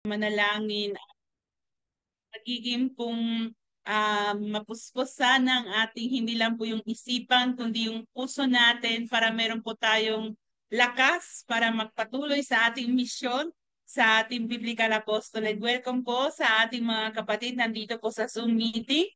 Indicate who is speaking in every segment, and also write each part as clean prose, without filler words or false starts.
Speaker 1: manalangin, magiging pong mapuspusan ng ating hindi lang po yung isipan, kundi yung puso natin para meron po tayong lakas para magpatuloy sa ating misyon sa ating Biblical Apostolate. Welcome po sa ating mga kapatid nandito po sa Zoom meeting.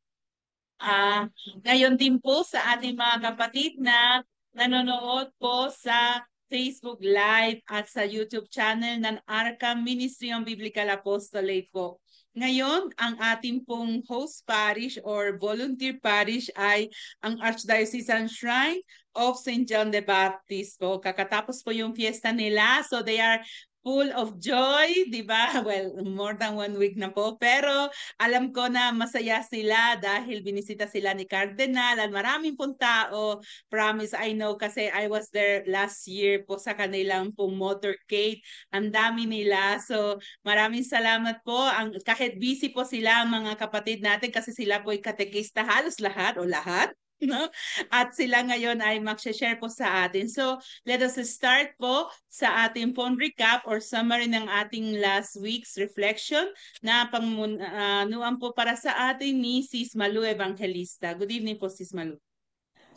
Speaker 1: Ngayon din po sa ating mga kapatid na nanonood po sa Facebook Live at sa YouTube channel ng Arkham Ministry of Biblical Apostolate po. Ngayon, ang ating pong host parish or volunteer parish ay ang Archdiocesan Shrine of St. John the Baptist po. Kakatapos po yung fiesta nila, so they are full of joy, di ba? Well, more than 1 week na po. Pero alam ko na masaya sila dahil binisita sila ni Cardinal at maraming pong tao. Promise, I know kasi I was there last year po sa kanilang pong motorcade. Ang dami nila. So maraming salamat po. Kahit busy po sila mga kapatid natin kasi sila po ay katekista halos lahat o lahat. No? At sila ngayon ay mag-share po sa atin. So, let us start po sa ating phone recap or summary ng ating last week's reflection na pangmunuan po para sa atin ni Sis Malu Evangelista. Good evening po, Sis Malu.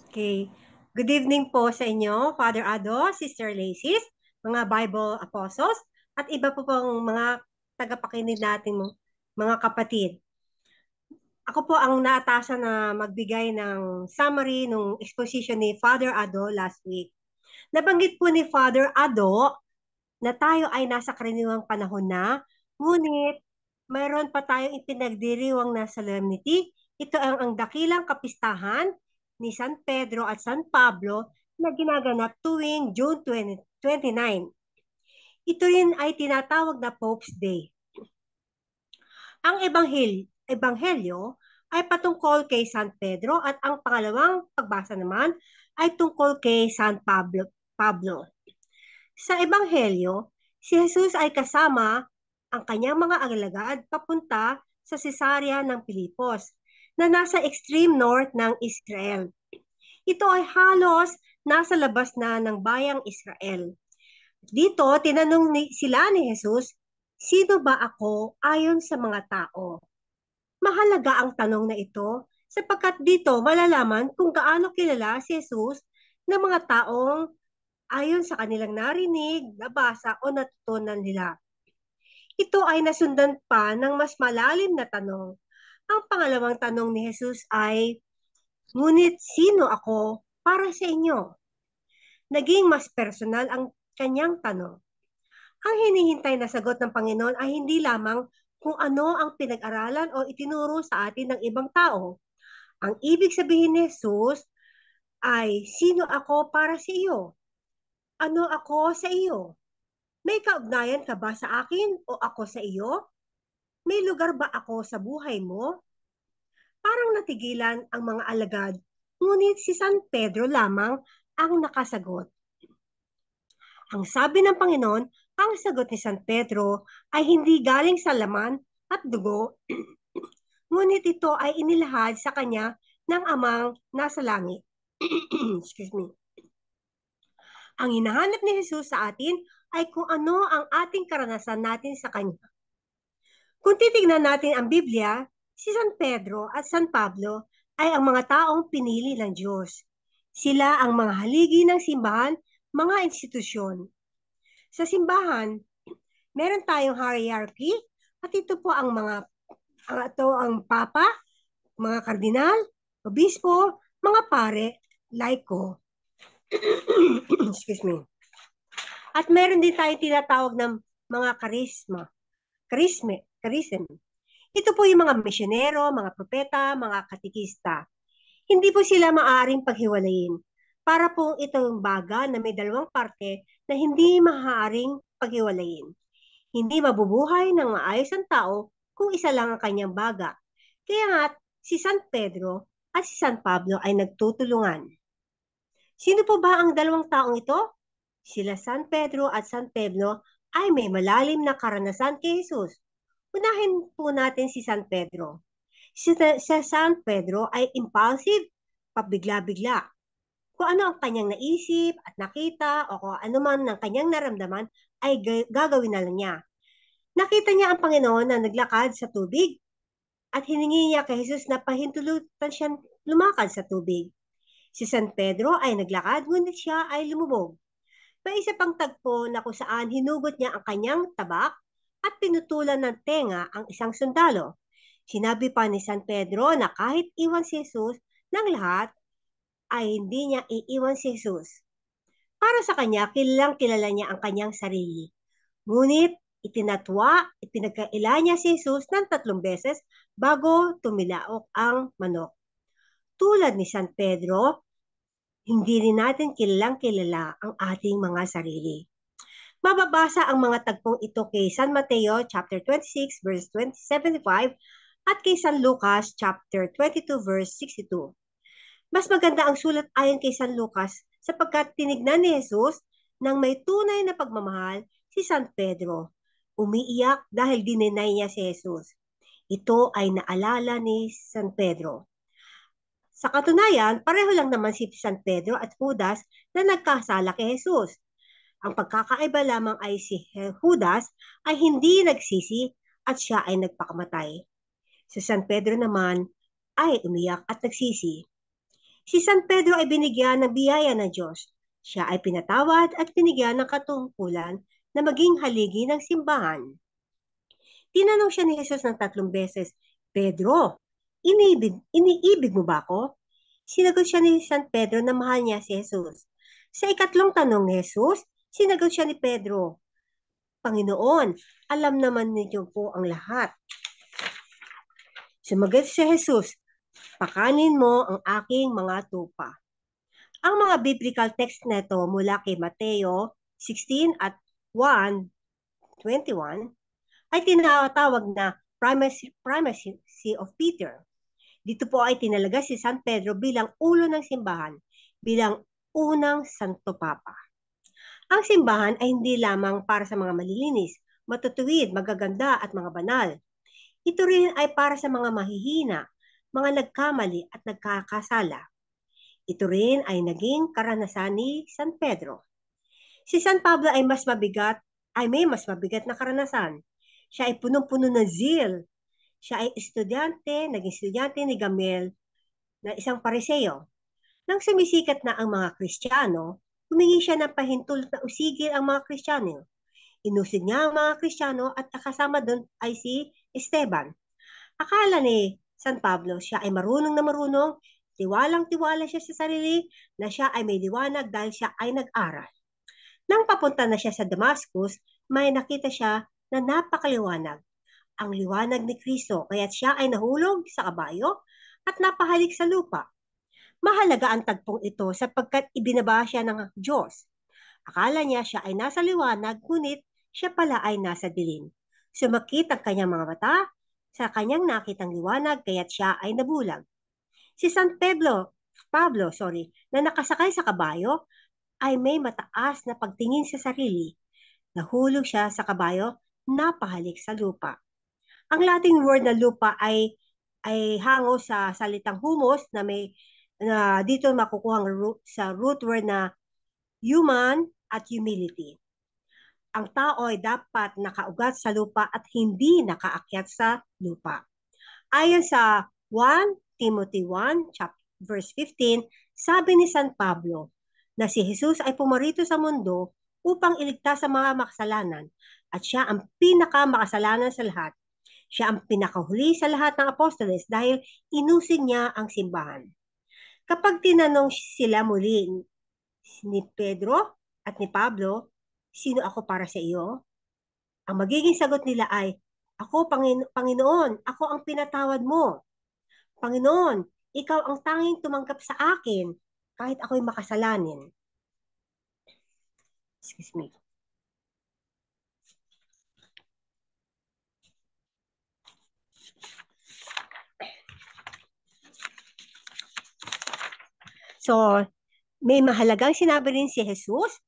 Speaker 2: Okay. Good evening po sa inyo, Father Ado, Sister Lacis, mga Bible Apostles, at iba po pong mga tagapakinig natin mga kapatid. Ako po ang naatasan na magbigay ng summary ng exposition ni Father Ado last week. Nabanggit po ni Father Ado na tayo ay nasa karaniwang panahon na, ngunit mayroon pa tayong ipinagdiriwang na solemnity. Ito ang dakilang kapistahan ni San Pedro at San Pablo na ginaganap tuwing June 29. Ito rin ay tinatawag na Pope's Day. Ang ebanghelyo ay patungkol kay San Pedro at ang pangalawang pagbasa naman ay tungkol kay San Pablo. Sa ebanghelyo, si Jesus ay kasama ang kanyang mga alagad papunta sa Cesarea ng Pilipos na nasa extreme north ng Israel. Ito ay halos nasa labas na ng bayang Israel. Dito, tinanong sila ni Jesus, sino ba ako ayon sa mga tao? Mahalaga ang tanong na ito sapagkat dito malalaman kung gaano kilala si Jesus ng mga taong ayon sa kanilang narinig, nabasa o natutunan nila. Ito ay nasundan pa ng mas malalim na tanong. Ang pangalawang tanong ni Jesus ay, ngunit sino ako para sa inyo? Naging mas personal ang kanyang tanong. Ang hinihintay na sagot ng Panginoon ay hindi lamang kung ano ang pinag-aralan o itinuro sa atin ng ibang tao. Ang ibig sabihin ni Jesus ay, sino ako para sa iyo? Ano ako sa iyo? May kaugnayan ka ba sa akin o ako sa iyo? May lugar ba ako sa buhay mo? Parang natigilan ang mga alagad, ngunit si San Pedro lamang ang nakasagot. Ang sabi ng Panginoon, ang sagot ni San Pedro ay hindi galing sa laman at dugo, ngunit ito ay inilahad sa kanya ng Amang nasa langit. Excuse me. Ang hinahanap ni Jesus sa atin ay kung ano ang ating karanasan natin sa Kanya. Kung titignan natin ang Biblia, si San Pedro at San Pablo ay ang mga taong pinili ng Diyos. Sila ang mga haligi ng simbahan, mga institusyon. Sa simbahan, meron tayong hierarchy at ito po ang ang papa, mga kardinal, obispo, mga pare, laiko. Excuse me. At meron din tayong tinatawag ng mga charism. Ito po yung mga misyonero, mga propeta, mga katikista. Hindi po sila maaaring paghiwalayin. Para po itong baga na may dalawang parte na hindi maaaring paghiwalayin. Hindi mabubuhay ng maayos ang tao kung isa lang ang kanyang baga. Kaya nga, si San Pedro at si San Pablo ay nagtutulungan. Sino po ba ang dalawang taong ito? Sila San Pedro at San Pablo ay may malalim na karanasan kay Jesus. Unahin po natin si San Pedro. Si San Pedro ay impulsive, pabigla-bigla. Kung ano ang kanyang naisip at nakita o kung ano man ng kanyang naramdaman ay gagawin na lang niya. Nakita niya ang Panginoon na naglakad sa tubig at hiningi niya kay Jesus na pahintulutan siyang lumakad sa tubig. Si San Pedro ay naglakad, ngunit siya ay lumubog. May isa pang tagpo na kung saan hinugot niya ang kanyang tabak at pinutulan ng tenga ang isang sundalo. Sinabi pa ni San Pedro na kahit iwan si Jesus ng lahat, ay hindi niya iiwan si Jesus. Para sa kanya, kilalang kilala niya ang kanyang sarili. Ngunit ipinagkaila niya si Jesus ng 3 beses bago tumilaok ang manok. Tulad ni San Pedro, hindi rin natin kilalang kilala ang ating mga sarili. Mababasa ang mga tagpong ito kay San Mateo chapter 26 verse 75 at kay San Lucas chapter 22 verse 62. Mas maganda ang sulat ayon kay San Lucas sapagkat tinignan ni Jesus nang may tunay na pagmamahal si San Pedro. Umiiyak dahil dininay niya si Jesus. Ito ay naalala ni San Pedro. Sa katunayan, pareho lang naman si San Pedro at Judas na nagkasala kay Jesus. Ang pagkakaiba lamang ay si Judas ay hindi nagsisi at siya ay nagpakamatay. Si San Pedro naman ay umiyak at nagsisi. Si San Pedro ay binigyan ng biyaya ng Diyos. Siya ay pinatawad at binigyan ng katungkulan na maging haligi ng simbahan. Tinanong siya ni Jesus ng 3 beses, Pedro, iniibig mo ba ako? Sinagot siya ni San Pedro na mahal niya si Jesus. Sa ikatlong tanong ni Jesus, sinagot siya ni Pedro, Panginoon, alam naman ninyo po ang lahat. Sumagot si Jesus, pakanin mo ang aking mga tupa. Ang mga biblical text nito mula kay Mateo 16 at 1:21 ay tinatawag na primacy of Peter. Dito po ay tinalaga si San Pedro bilang ulo ng simbahan, bilang unang Santo Papa. Ang simbahan ay hindi lamang para sa mga malilinis, matutuwid, magaganda at mga banal. Ito rin ay para sa mga mahihina, mga nagkamali at nagkakasala. Ito rin ay naging karanasan ni San Pedro. Si San Pablo ay may mas mabigat na karanasan. Siya ay punong-puno ng zeal. Siya ay naging estudyante ni Gamaliel na isang pariseo. Nang sumisikat na ang mga Kristiyano, humingi siya ng pahintulot na usigil ang mga Kristiyano. Inusig niya ang mga Kristiyano at kasama doon ay si Esteban. Akala ni San Pablo siya ay marunong na marunong, tiwalang-tiwala siya sa sarili na siya ay may liwanag dahil siya ay nag-aral. Nang papunta na siya sa Damascus, may nakita siya na napakaliwanag. Ang liwanag ni Kristo, kaya't siya ay nahulog sa kabayo at napahalik sa lupa. Mahalaga ang tagpong ito sapagkat ibinaba siya ng Diyos. Akala niya siya ay nasa liwanag, ngunit siya pala ay nasa dilim. Sumakit ang kanyang mga mata sa kanyang nakitang liwanag, kaya't siya ay nabulag. Si San Pablo, na nakasakay sa kabayo, ay may mataas na pagtingin sa sarili. Nahulog siya sa kabayo, napahalik sa lupa. Ang Latin word na lupa ay hango sa salitang humus na dito makukuhang sa root word na human at humility. Ang tao ay dapat nakaugat sa lupa at hindi nakaakyat sa lupa. Ayon sa 1 Timothy 1, verse 15, sabi ni San Pablo na si Jesus ay pumarito sa mundo upang iligtas sa mga makasalanan at siya ang pinakamakasalanan sa lahat. Siya ang pinakahuli sa lahat ng apostoles dahil inusig niya ang simbahan. Kapag tinanong sila muli ni Pedro at ni Pablo, sino ako para sa iyo? Ang magiging sagot nila ay, ako, Panginoon, ako ang pinatawad mo. Panginoon, ikaw ang tanging tumanggap sa akin kahit ako'y makasalanan. Excuse me. So, may mahalagang sinabi rin si Jesus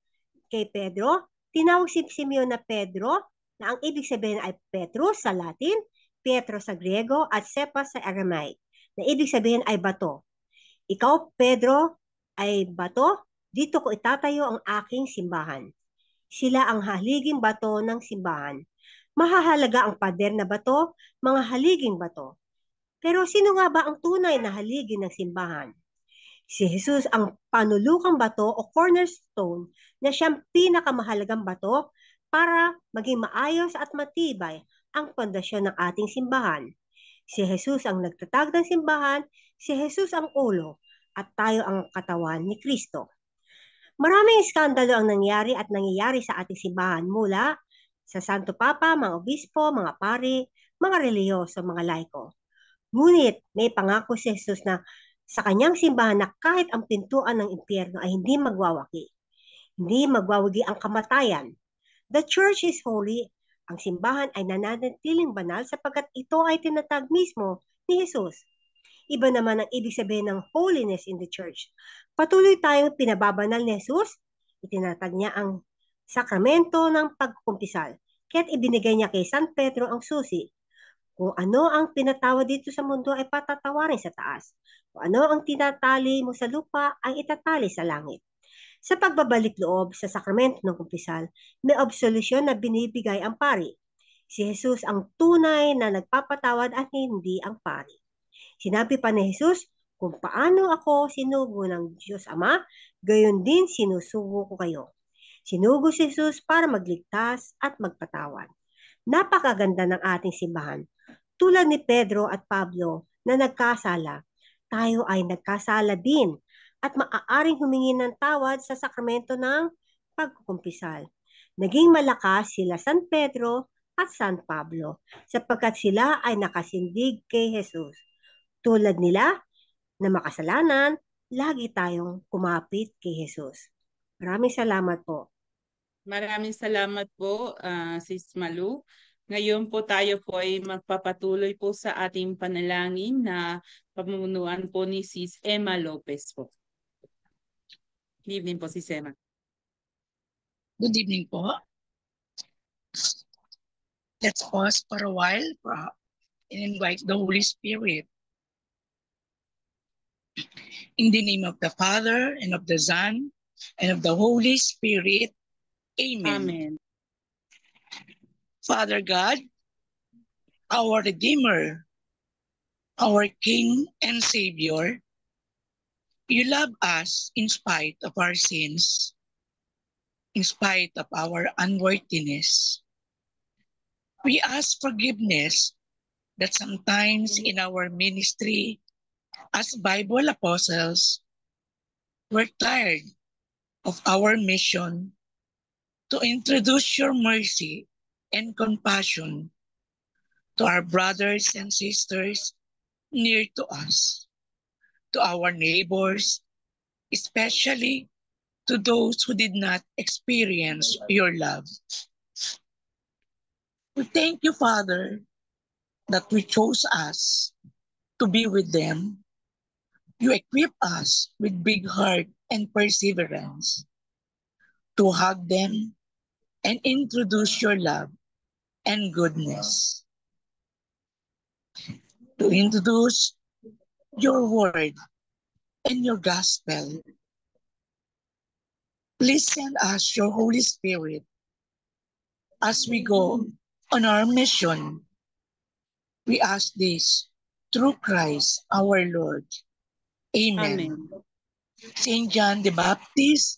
Speaker 2: kay Pedro. Tinawag si Simeon na Pedro, na ang ibig sabihin ay Petrus sa Latin, Pietro sa Griego, at Cephas sa Aramaic, na ibig sabihin ay bato. Ikaw, Pedro, ay bato, dito ko itatayo ang aking simbahan. Sila ang haliging bato ng simbahan. Mahahalaga ang pader na bato, mga haliging bato. Pero sino nga ba ang tunay na haligi ng simbahan? Si Jesus ang panulukang bato o cornerstone na siyang pinakamahalagang bato para maging maayos at matibay ang pundasyon ng ating simbahan. Si Jesus ang nagtatag ng simbahan, si Jesus ang ulo, at tayo ang katawan ni Kristo. Maraming iskandalo ang nangyari at nangyayari sa ating simbahan mula sa Santo Papa, mga obispo, mga pari, mga reliyoso, mga laiko. Ngunit may pangako si Jesus na sa kanyang simbahan na kahit ang pintuan ng impyerno ay hindi magwawaki, hindi magwawagi ang kamatayan. The church is holy. Ang simbahan ay nananatiling banal sapagkat ito ay tinatag mismo ni Jesus. Iba naman ang ibig sabihin ng holiness in the church. Patuloy tayong pinababanal ni Jesus. Itinatag niya ang sakramento ng pagkumpisal. Kaya't ibinigay niya kay San Pedro ang susi. Kung ano ang pinatawad dito sa mundo ay patatawarin sa taas. Kung ano ang tinatali mo sa lupa ay itatali sa langit. Sa pagbabalik loob sa sakramento ng kumpisal, may absolusyon na binibigay ang pari. Si Jesus ang tunay na nagpapatawad at hindi ang pari. Sinabi pa ni Jesus, kung paano ako sinugo ng Diyos Ama, gayon din sinusugo ko kayo. Sinugo si Jesus para magligtas at magpatawad. Napakaganda ng ating simbahan. Tulad ni Pedro at Pablo na nagkasala, tayo ay nagkasala din at maaaring humingi ng tawad sa sakramento ng pagkukumpisal. Naging malakas sila San Pedro at San Pablo sapagkat sila ay nakasindig kay Jesus. Tulad nila na makasalanan, lagi tayong kumapit kay Jesus. Maraming salamat po.
Speaker 1: Maraming salamat po, Sis Malu. Ngayon po tayo po ay magpapatuloy po sa ating panalangin na pamumunuan po ni Sis Emma Lopez po. Good evening po, Sis Emma.
Speaker 3: Good evening po. Let's pause for a while and invite the Holy Spirit. In the name of the Father, and of the Son, and of the Holy Spirit. Amen.
Speaker 1: Amen.
Speaker 3: Father God, our Redeemer, our King and Savior, you love us in spite of our sins, in spite of our unworthiness. We ask forgiveness that sometimes in our ministry as Bible apostles, we're tired of our mission to introduce your mercy and compassion to our brothers and sisters near to us, to our neighbors, especially to those who did not experience your love. We thank you, Father, that you chose us to be with them. You equip us with big heart and perseverance to hug them and introduce your love and goodness. To introduce your word and your gospel. Please send us your Holy Spirit as we go on our mission. We ask this through Christ our Lord. Amen.
Speaker 1: Amen.
Speaker 3: Saint John the Baptist,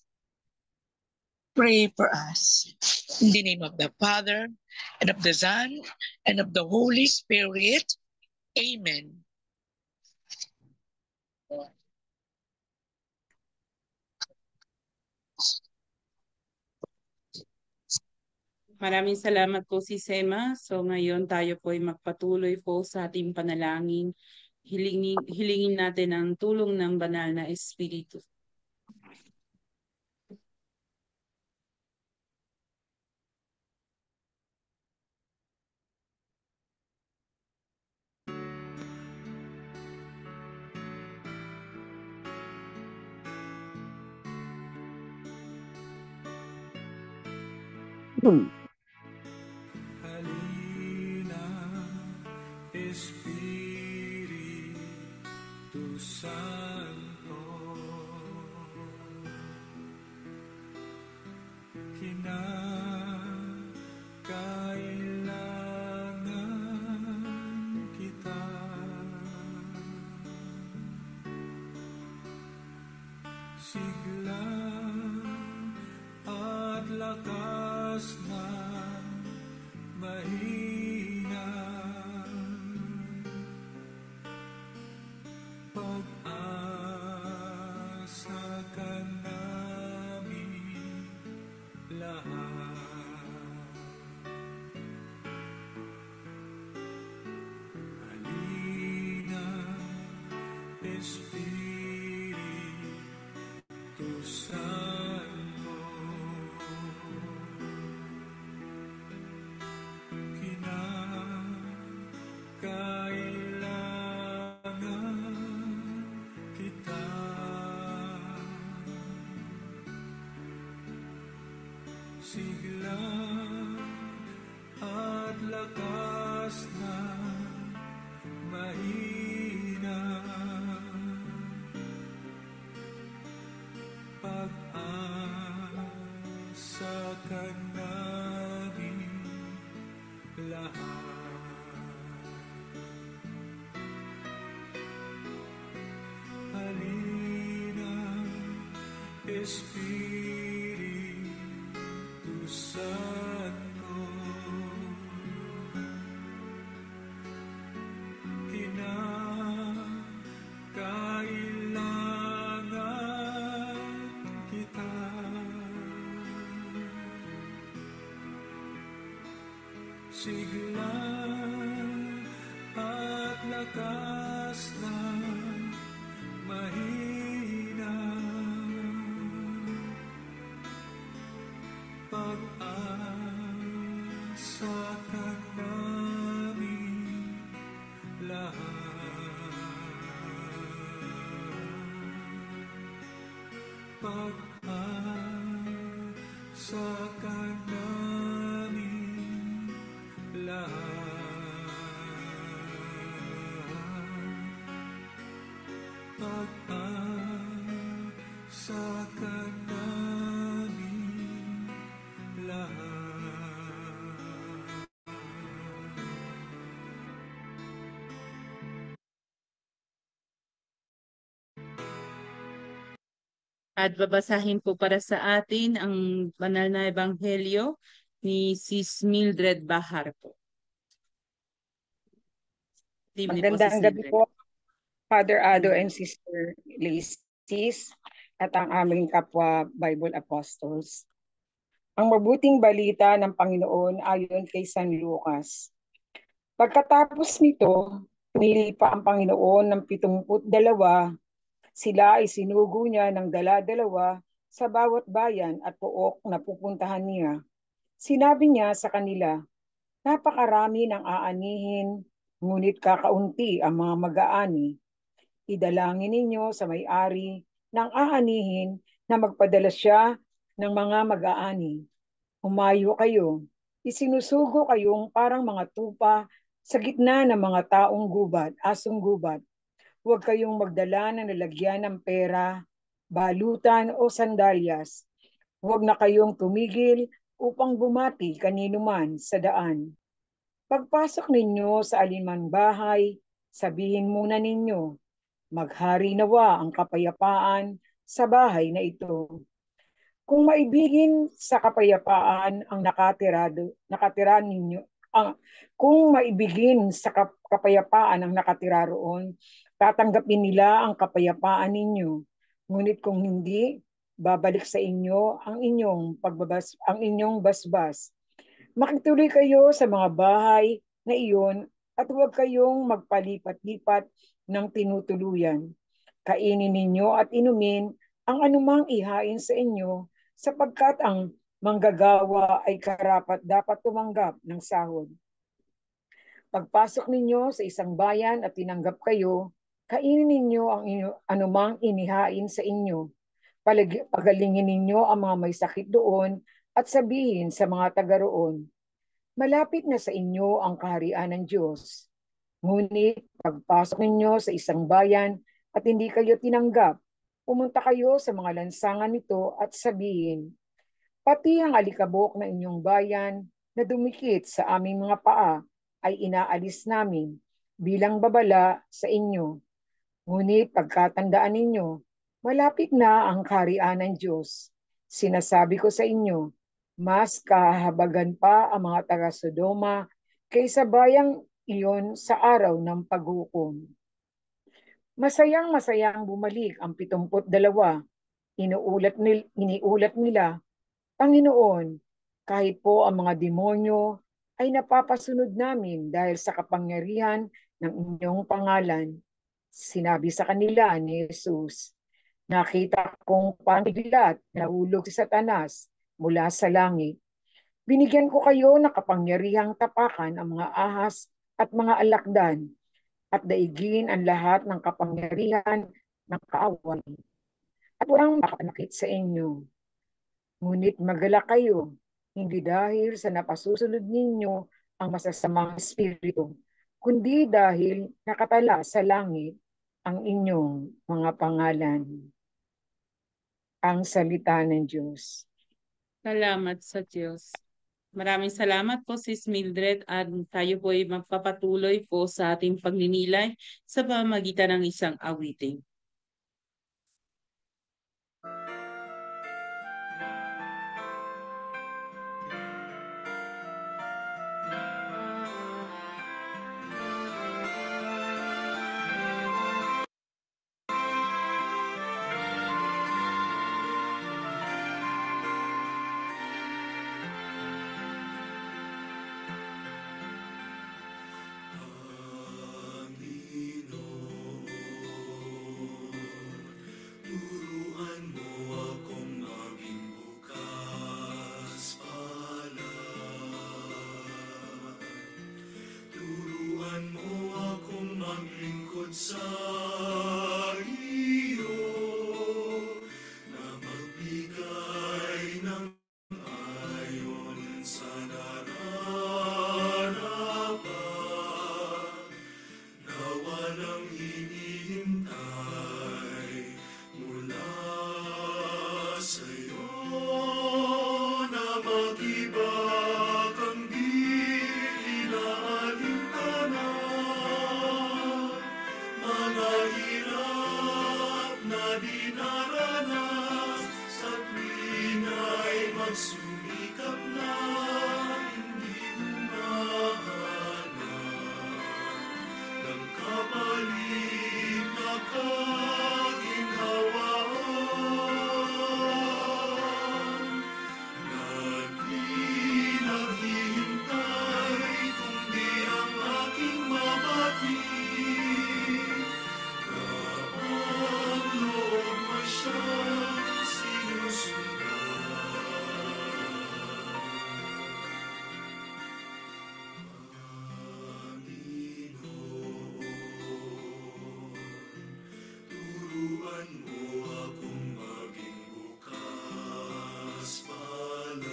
Speaker 3: pray for us. In the name of the Father, and of the Son, and of the Holy Spirit. Amen.
Speaker 1: Maraming salamat po, Sis Emma. So ngayon tayo po ay magpatuloy po sa ating panalangin. Hilingin natin ang tulong ng banal na Espiritu.
Speaker 4: Halina, Espiritu Santo, kinakailangan sigla at lakas ng mahina. Pag-asa ka namin lahat. Halina, Espiritu Santo, kinakailangan kita. Sigla at lakas ng mahina. Pag-asa ka namin lahat. Halina, Espiritu Santo, kinakailangan kita. Sigla at lakas ng mahina. Pag-asa ka namin lahat. Pag-asa ka namin lahat. Pag-asa ka namin lahat.
Speaker 1: At babasahin po para sa atin ang banal na ebanghelyo ni Sis Mildred Bahar po. Good evening po, Sis
Speaker 5: Magandang gabi
Speaker 1: Mildred.
Speaker 5: po, Father Ado and Sister Lacey at ang aming kapwa Bible Apostles. Ang mabuting balita ng Panginoon ayon kay San Lucas. Pagkatapos nito, pinili pa ang Panginoon ng 72. Sila ay sinugo niya ng dala-dalawa sa bawat bayan at pook na pupuntahan niya. Sinabi niya sa kanila, napakarami ng aanihin, ngunit kakaunti ang mga mag-aani. Idalangin ninyo sa may-ari ng aanihin na magpadala siya ng mga mag-aani. Humayo kayo, isinusugo kayong parang mga tupa sa gitna ng mga taong gubat, asong gubat. Huwag kayong magdala ng lalagyan ng pera, balutan o sandalyas. Huwag na kayong tumigil upang bumati kanino man sa daan. Pagpasok ninyo sa alinman bahay, sabihin muna ninyo, maghari nawa ang kapayapaan sa bahay na ito. Kung maibigin sa kapayapaan ang nakatira ninyo, kung maibigin sa kapayapaan ang nakatira roon, tatanggapin nila ang kapayapaan ninyo. Ngunit kung hindi, babalik sa inyo ang inyong basbas. Makituloy kayo sa mga bahay na iyon at huwag kayong magpalipat-lipat ng tinutuluyan. Kainin ninyo at inumin ang anumang ihain sa inyo sapagkat ang manggagawa ay karapat dapat tumanggap ng sahod. Pagpasok ninyo sa isang bayan at tinanggap kayo, kainin ninyo ang anumang inihain sa inyo. Pagalingin ninyo ang mga may sakit doon at sabihin sa mga taga roon, malapit na sa inyo ang kaharian ng Diyos. Ngunit pagpasok ninyo sa isang bayan at hindi kayo tinanggap, pumunta kayo sa mga lansangan nito at sabihin, pati ang alikabok na inyong bayan na dumikit sa aming mga paa ay inaalis namin bilang babala sa inyo. Ngunit pagkatandaan ninyo, Malapit na ang kaharian ng Diyos. Sinasabi ko sa inyo, mas kahabagan pa ang mga taga-Sodoma kaysa bayang iyon sa araw ng paghukom. Masayang-masayang bumalik ang 72. Iniulat nila, Panginoon, kahit po ang mga demonyo ay napapasunod namin dahil sa kapangyarihan ng inyong pangalan. Sinabi sa kanila ni Jesus, nakita kong pangbilat nahulog si Satanas mula sa langit. Binigyan ko kayo ng kapangyarihang tapakan ang mga ahas at mga alakdan at daigin ang lahat ng kapangyarihan ng kaaway. At walang makapanakit sa inyo. Ngunit magalak kayo, hindi dahil sa napasusunod ninyo ang masasamang espiritu, kundi dahil nakatala sa langit ang inyong mga pangalan. Ang salita ng Diyos.
Speaker 1: Salamat sa Diyos. Maraming salamat po, Sis Mildred, at tayo po ay magpapatuloy po sa ating pagninilay sa pamamagitan ng isang awiting.
Speaker 4: Turuan mo akong maging bukas palad. Turuan mo akong maglingkod sa iyo, na magbigay ng ayon sa nararapat, na walang hinihintay mula sa'yo, na mag-ibag ang di inaalintanan, mga hirap na dinaranas sa tuwing ay magsumikap na hindi humahanap ng kapalit na kaginhawaan, na di naghihintay kundi ang aking mabati, na ang loob mo siyang sinusundan. Turuan mo akong maging bukas palad.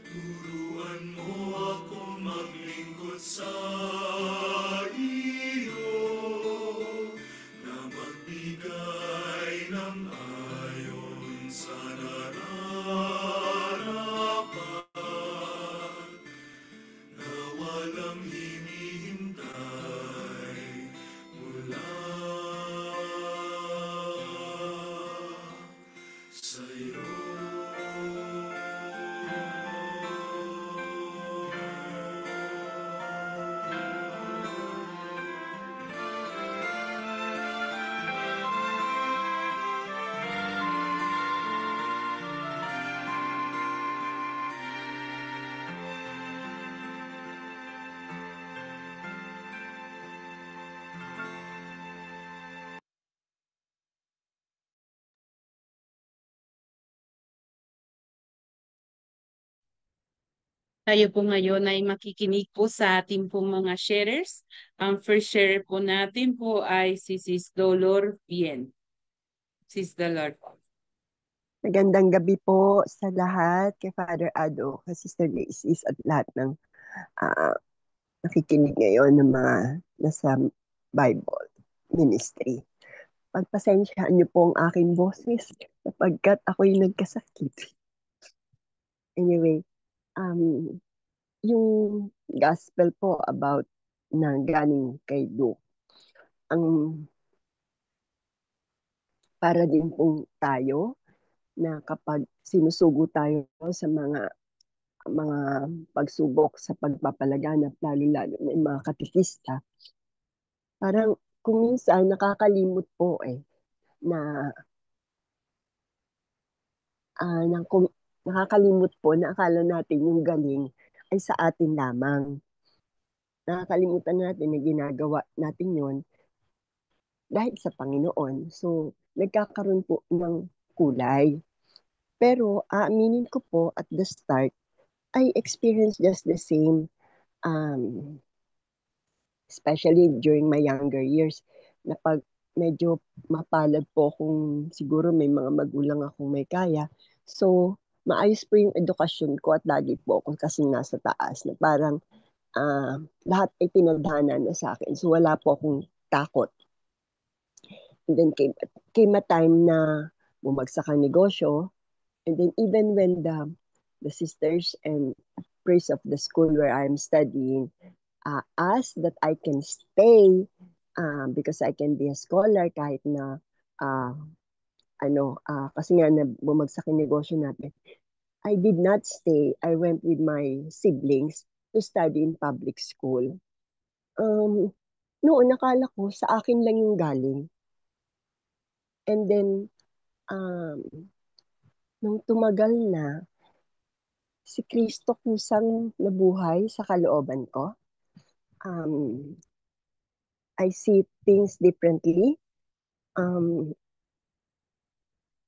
Speaker 4: Turuan mo akong maglingkod sa iyo, na magbigay ng ayon sa nararapat, na walang hinihintay mula sa'yo.
Speaker 1: Tayo po ngayon ay makikinig po sa ating po mga sharers. Ang first share po natin po ay si Sis Dolor Bien. Sis Dolor po.
Speaker 6: Magandang gabi po sa lahat, kay Father Ado, kay Sister Lacis at lahat ng ah, nakikinig ngayon ng mga nasa Bible ministry. Pagpasensyaan niyo po ang aking boses sapagkat ako'y nagkasakit. Anyway, yung gospel po about na galing kay Luke. Ang para din pong tayo na kapag sinusugo tayo sa mga pagsubok sa pagpapalaganap, lalo-lalo na yung mga katikista, parang kung minsan nakakalimot po na, nakakalimot po na akala natin yung galing ay sa atin lamang. Nakakalimutan natin na ginagawa natin yon dahil sa Panginoon. So, nagkakaroon po ng kulay. Pero aaminin ko po at the start, I experienced just the same, um, especially during my younger years, na pag medyo mapalad po kung siguro may mga magulang akong may kaya. So, maayos po yung edukasyon ko at lagi po ako kasi nasa taas na parang lahat ay pinadhana na sa akin. So, wala po akong takot. And then came a time na bumagsak ang negosyo. And then even when the sisters and priests of the school where I'm studying asked that I can stay because I can be a scholar kahit na uh, kasi nga na bumagsak yung negosyo natin. I did not stay. I went with my siblings to study in public school. Noon, nakala ko sa akin lang yung galing. And then, nung tumagal na, si Kristo kusang nabuhay sa kalooban ko. I see things differently.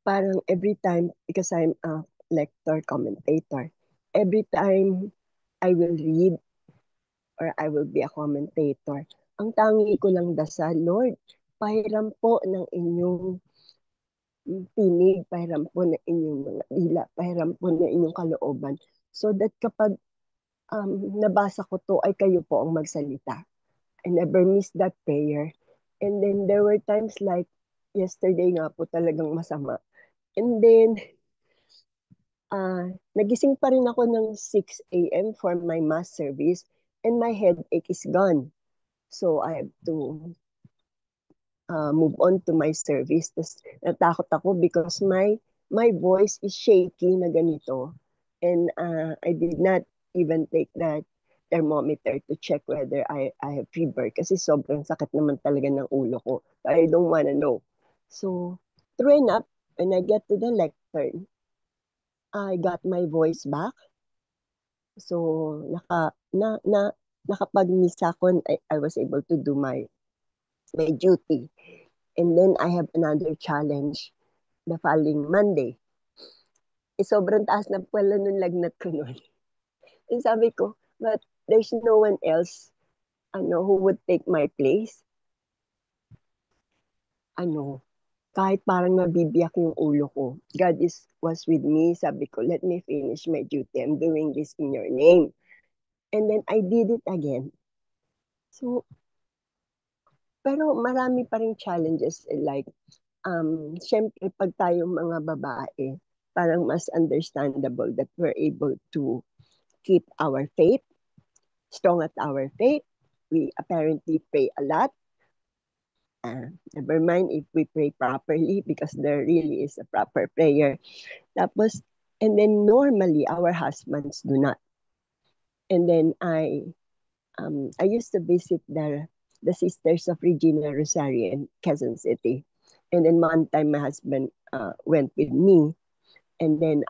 Speaker 6: Parang every time, because I'm a lector, commentator, every time I will read or I will be a commentator, ang tangi ko lang dasal, Lord, pahiram po ng inyong tinig, pahiram po ng inyong mga dila, pahiram po ng inyong kalooban. So that kapag nabasa ko to, ay kayo po ang magsalita. I never missed that prayer. And then there were times like yesterday nga po talagang masama. And then nagising pa rin ako ng 6 a.m. for my mass service and my headache is gone. So I have to move on to my service. Tapos natakot ako because my voice is shaky na ganito. And I did not even take that thermometer to check whether I have fever kasi sobrang sakit naman talaga ng ulo ko. I don't wanna know. So, true enough, when I get to the lectern, I got my voice back. So, nakapag-misa ako, I was able to do my duty. And then I have another challenge the following Monday. Sobrang taas na pala nung lagnat ko nun. And sabi ko, but there's no one else who would take my place. Kahit parang mabibiyak yung ulo ko, God was with me. Sabi ko, let me finish my duty. I'm doing this in your name. And then I did it again. So, pero marami pa rin challenges like, syempre pag tayong mga babae, parang mas understandable that we're able to keep our faith, strong at our faith. We apparently pray a lot. Never mind if we pray properly because there really is a proper prayer. Tapos, and then normally our husbands do not. And then I used to visit the Sisters of Regina Rosario in Quezon City. And then one time my husband went with me. And then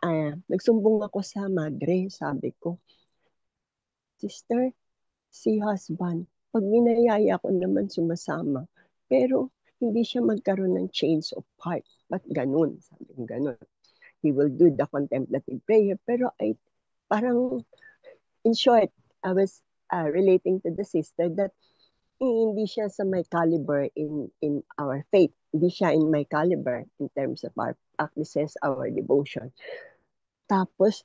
Speaker 6: nagsumbong ako sa madre. Sabi ko, Sister, si husband, pag ninayaya ko naman sumasama. Pero hindi siya magkaroon ng change of heart. Ba't ganun? Sabi ko ganun. He will do the contemplative prayer. Pero parang, in short, I was relating to the sister that hindi siya sa my caliber in our faith. Hindi siya in my caliber in terms of our practices, our devotion. Tapos,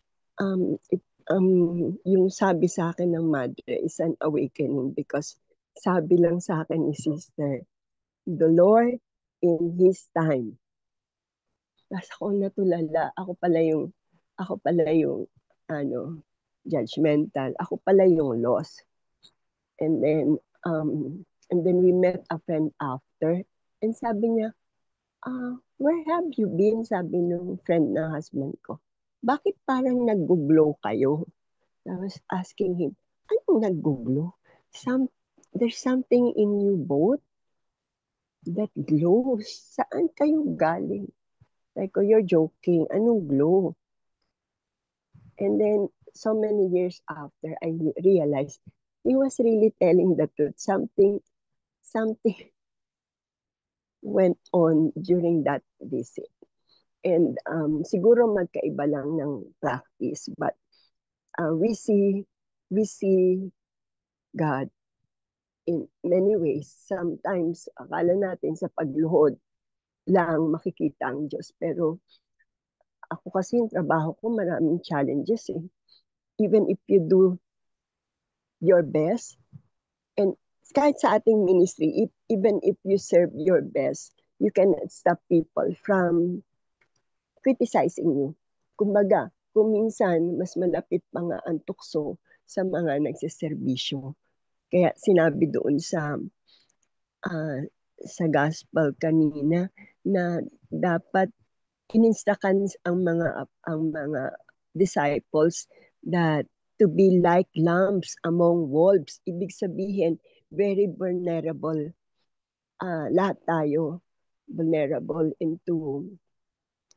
Speaker 6: yung sabi sa akin ng madre is an awakening because sabi lang sa akin ni sister, the Lord in His time. Tapos ako natulala, ako pala yung judgmental, ako pala yung lost. And then we met a friend after and sabi niya, where have you been? Sabi nung friend na husband ko. Bakit parang nag-glow kayo? I was asking him, anong nag-glow? There's something in you both that glows. Saan kayo galing? Like, oh, you're joking. Anong glow? And then, so many years after, I realized he was really telling the truth. Something went on during that visit. And siguro magkaiba lang ng practice, but we see God in many ways. Sometimes, akala natin sa pagluhod lang makikita ang Diyos. Pero ako kasi yung trabaho ko, maraming challenges eh. Even if you do your best, and kahit sa ating ministry, even if you serve your best, you cannot stop people from criticizing you. Kumbaga, kung minsan, mas malapit pa nga ang tukso sa mga nagsiservisyo. Kaya sinabi doon uh, sa gospel kanina na dapat ininstakan ang mga disciples that to be like lambs among wolves. Ibig sabihin, very vulnerable. Lahat tayo vulnerable into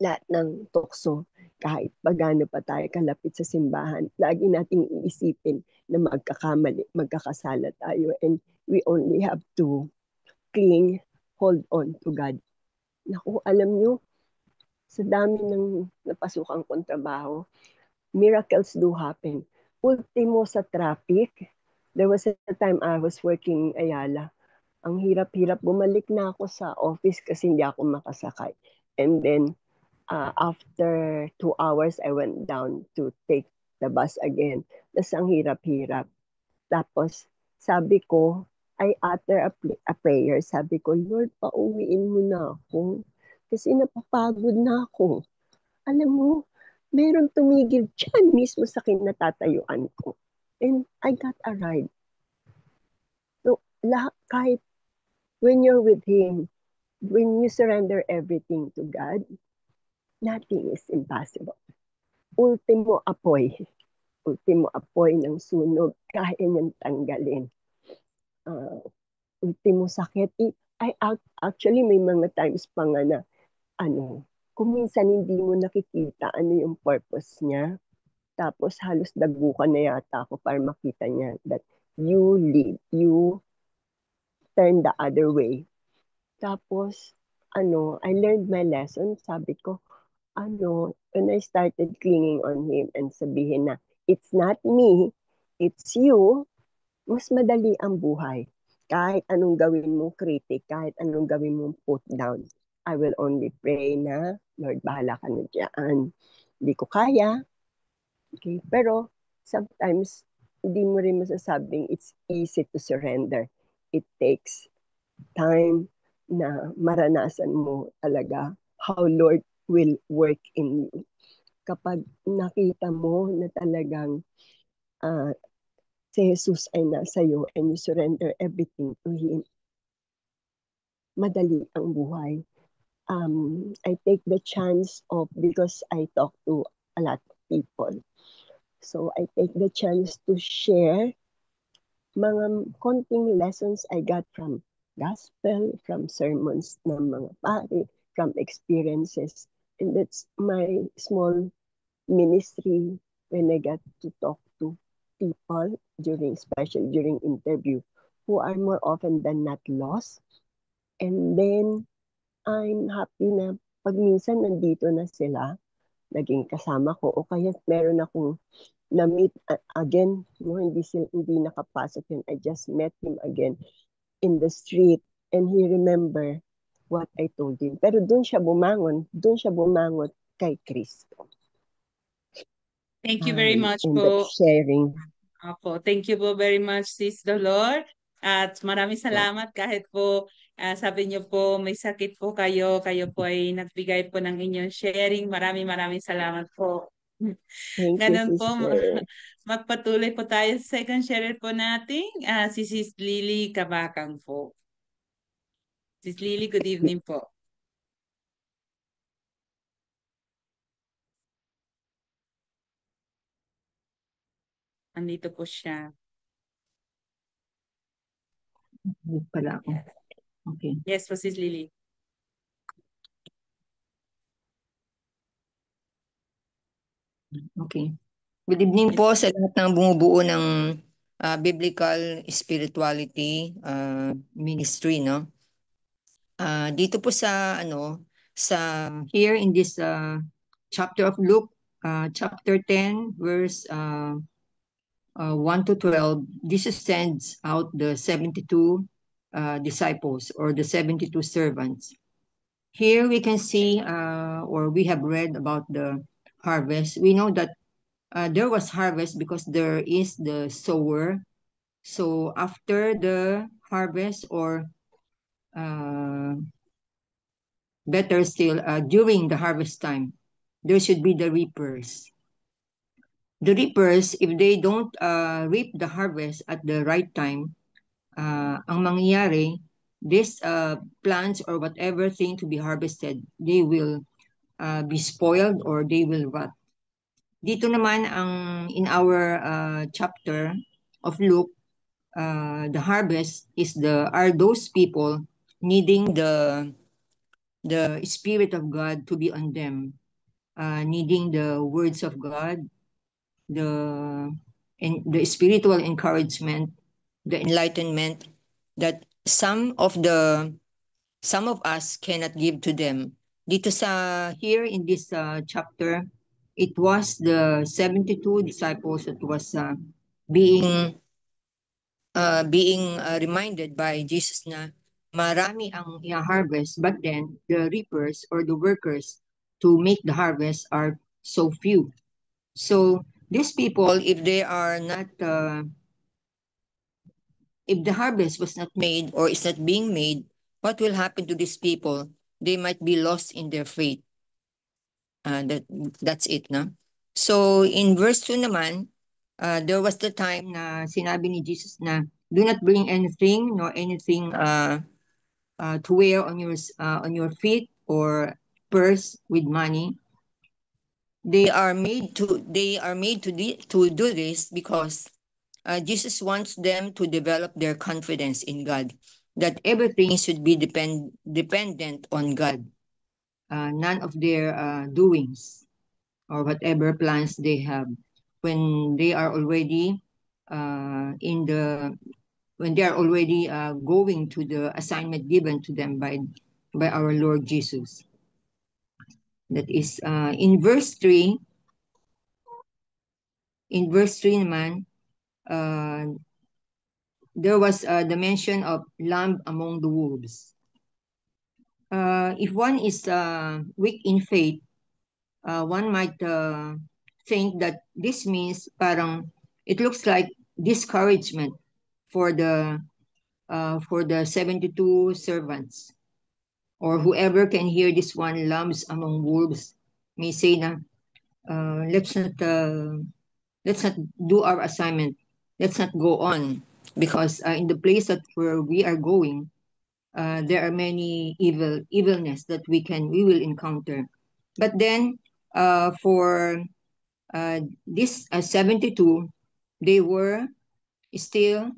Speaker 6: lahat ng tukso. Kahit pagano pa tayo kalapit sa simbahan, lagi nating iisipin na magkakasala tayo, and we only have to hold on to God. Naku, alam nyo, sa dami ng napasukan kong trabaho, miracles do happen. Ultimo sa traffic, there was a time I was working in Ayala. Ang hirap-hirap, bumalik na ako sa office kasi hindi ako makasakay. And then, after 2 hours, I went down to take the bus again. Tapos ang hirap-hirap. Tapos, sabi ko, I utter a prayer. Sabi ko, Lord, pauwiin mo na ako. Kasi napapagod na ako. Alam mo, meron tumigil dyan mismo sa kinatatayuan ko. And I got a ride. So, kahit when you're with Him, when you surrender everything to God, nothing is impossible. Ultimo apoy ng sunog, kaya niyang tanggalin. Ultimo sakit, actually may mga times pa nga na, kung minsan hindi mo nakikita ano yung purpose niya, tapos halos dagukan na yata ako para makita niya that you turn the other way. Tapos, I learned my lesson. Sabi ko, when I started clinging on Him and sabihin na, it's not me, it's you, mas madali ang buhay. Kahit anong gawin mong critic, kahit anong gawin mong put down, I will only pray na, Lord, bahala ka na dyan. Hindi ko kaya. Okay? Pero, sometimes, hindi mo rin masasabing it's easy to surrender. It takes time na maranasan mo talaga how Lord will work in you. Kapag nakita mo na talagang si Jesus ay nasa iyo and you surrender everything to Him, madali ang buhay. I take the chance because I talk to a lot of people. So I take the chance to share mga konting lessons I got from gospel, from sermons ng mga pari, from experiences. And that's my small ministry when I get to talk to people especially during interview, who are more often than not lost. And then, I'm happy na pag minsan nandito na sila, naging kasama ko, o kaya meron akong na-meet again, hindi nakapasok yun. I just met him again in the street and he remember what I told him. Pero doon siya bumangon kay Kristo.
Speaker 1: Thank you very much
Speaker 6: in
Speaker 1: po.
Speaker 6: that sharing.
Speaker 1: Opo, thank you po very much, Sis Dolor. At maraming salamat kahit po sabi niyo po may sakit po kayo po ay nagbigay po ng inyong sharing. Maraming salamat po.
Speaker 6: Thank you,
Speaker 1: Ganun po,
Speaker 6: sister.
Speaker 1: magpatuloy po tayo sa second sharer po natin, si Sis Lily Kabakang po. Sis Lily, good evening po. Andito po siya.
Speaker 7: Mute pala ako. Okay.
Speaker 1: Yes po, Sis Lily.
Speaker 7: Okay. Good evening po sa lahat ng bumubuo ng biblical spirituality ministry, no? Dito po sa here in this chapter of Luke, chapter 10, verse 1 to 12, Jesus sends out the 72 disciples or the 72 servants. Here we can see, or we have read about the harvest. We know that there was harvest because there is the sower. So after the harvest, or better still, during the harvest time, there should be the reapers. The reapers, if they don't reap the harvest at the right time, ang mangyayari, these plants or whatever thing to be harvested, they will be spoiled or they will rot. Dito naman in our chapter of Luke, the harvest are those people needing the Spirit of God to be on them, needing the words of God, the spiritual encouragement, the enlightenment that some of us cannot give to them. Dito here in this chapter, it was the 72 disciples that was being reminded by Jesus na marami ang i-harvest, but then the reapers or the workers to make the harvest are so few. So these people, if they are not, if the harvest was not made or is not being made, what will happen to these people? They might be lost in their faith. That's it, no? So in verse 2 naman, there was the time na sinabi ni Jesus na do not bring anything nor anything to wear on your feet or purse with money. They are made to do this because Jesus wants them to develop their confidence in God, that everything should be dependent on God, none of their doings or whatever plans they have when they are already going to the assignment given to them by our Lord Jesus. That is in verse 3. In verse 3 naman, there was the mention of lamb among the wolves. If one is weak in faith, one might think that this means parang it looks like discouragement for the 72 servants, or whoever can hear this one, lambs among wolves, may say na let's not do our assignment, let's not go on, because in the place that where we are going, there are many evilness that we will encounter. But then for this 72, they were still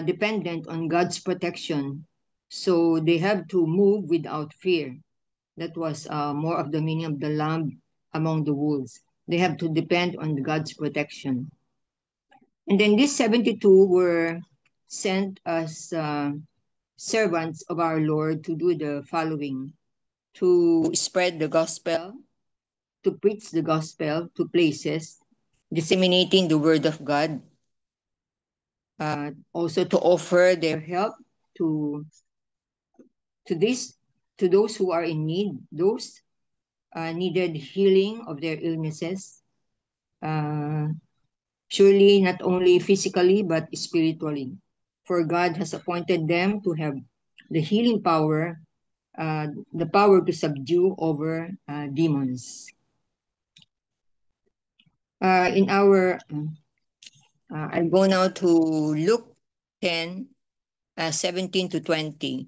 Speaker 7: dependent on God's protection, so they have to move without fear. That was more of the meaning of the lamb among the wolves. They have to depend on God's protection. And then these 72 were sent as servants of our Lord to do the following: to spread the gospel, to preach the gospel to places, disseminating the word of God, also to offer their help to those who are in need, those needed healing of their illnesses, surely not only physically but spiritually. For God has appointed them to have the healing power, the power to subdue over demons. I'll go now to Luke 10, 17 to 20.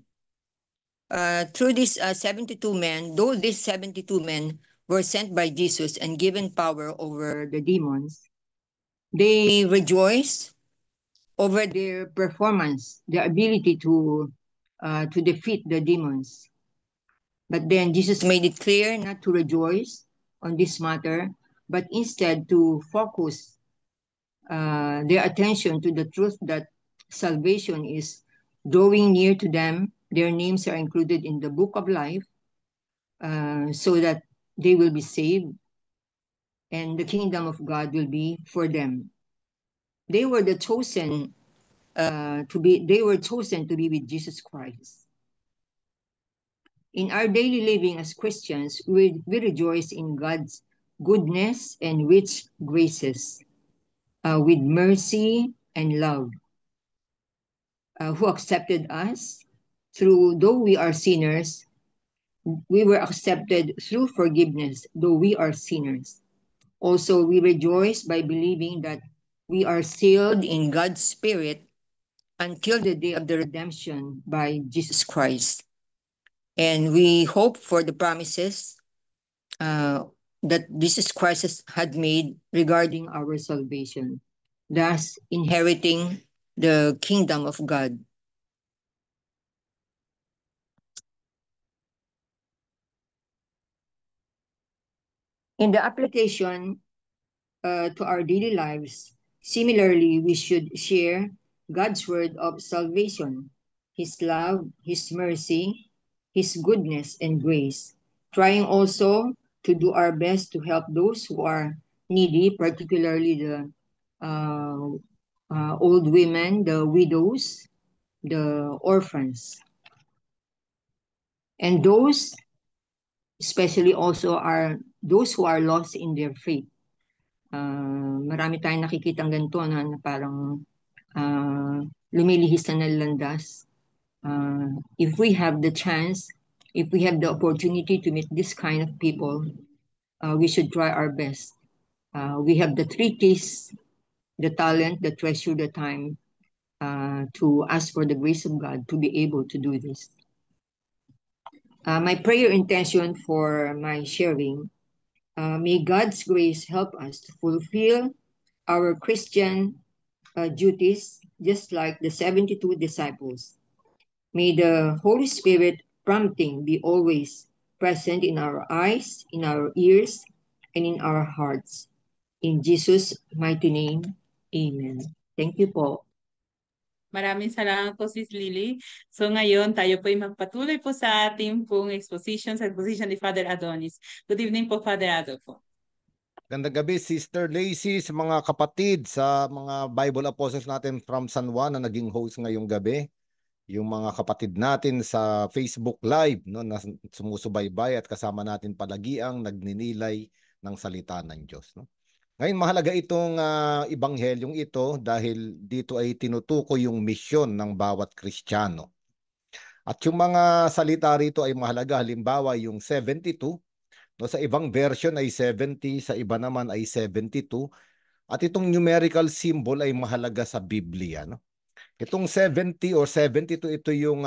Speaker 7: Through these 72 men, though these 72 men were sent by Jesus and given power over the demons, They rejoice over their performance, their ability to defeat the demons. But then Jesus made it clear not to rejoice on this matter, but instead to focus their attention to the truth that salvation is drawing near to them. Their names are included in the book of life, so that they will be saved and the kingdom of God will be for them. They were the chosen they were chosen to be with Jesus Christ. In our daily living as Christians, we rejoice in God's goodness and rich graces, with mercy and love, who accepted us though we are sinners. We were accepted through forgiveness, though we are sinners. Also, we rejoice by believing that we are sealed in God's Spirit until the day of the redemption by Jesus Christ. And we hope for the promises that Jesus Christ had made regarding our salvation, thus inheriting the kingdom of God. In the application to our daily lives, similarly, we should share God's word of salvation, His love, His mercy, His goodness and grace, trying also to do our best to help those who are needy, particularly the old women, the widows, the orphans. And those, especially also, are those who are lost in their faith. Marami tayong nakikitang ganito na parang lumilihis na landas. If we have the chance, if we have the opportunity to meet this kind of people, we should try our best. We have the 3 T's, the talent, the treasure, the time, to ask for the grace of God to be able to do this. My prayer intention for my sharing, may God's grace help us to fulfill our Christian duties, just like the 72 disciples. May the Holy Spirit prompting be always present in our eyes, in our ears, and in our hearts. In Jesus' mighty name, amen. Thank you po.
Speaker 1: Maraming salamat po, Sis Lily. So ngayon, tayo po ay magpatuloy po sa ating pong exposition ni Father Adonis. Good evening po, Father Ado po.
Speaker 8: Gandang gabi, Sister Lacey, sa mga kapatid, sa mga Bible Apostles natin from San Juan na naging host ngayong gabi. Yung mga kapatid natin sa Facebook Live, no, na sumusubaybay at kasama natin palagi ang nagninilay ng salita ng Diyos. No? Ngayon, mahalaga itong ibanghelyong ito dahil dito ay tinutukoy yung misyon ng bawat Kristiyano. At yung mga salita rito ay mahalaga. Halimbawa, yung 72, no, sa ibang version ay 70, sa iba naman ay 72. At itong numerical symbol ay mahalaga sa Biblia. No? Itong 70 or 72, ito yung,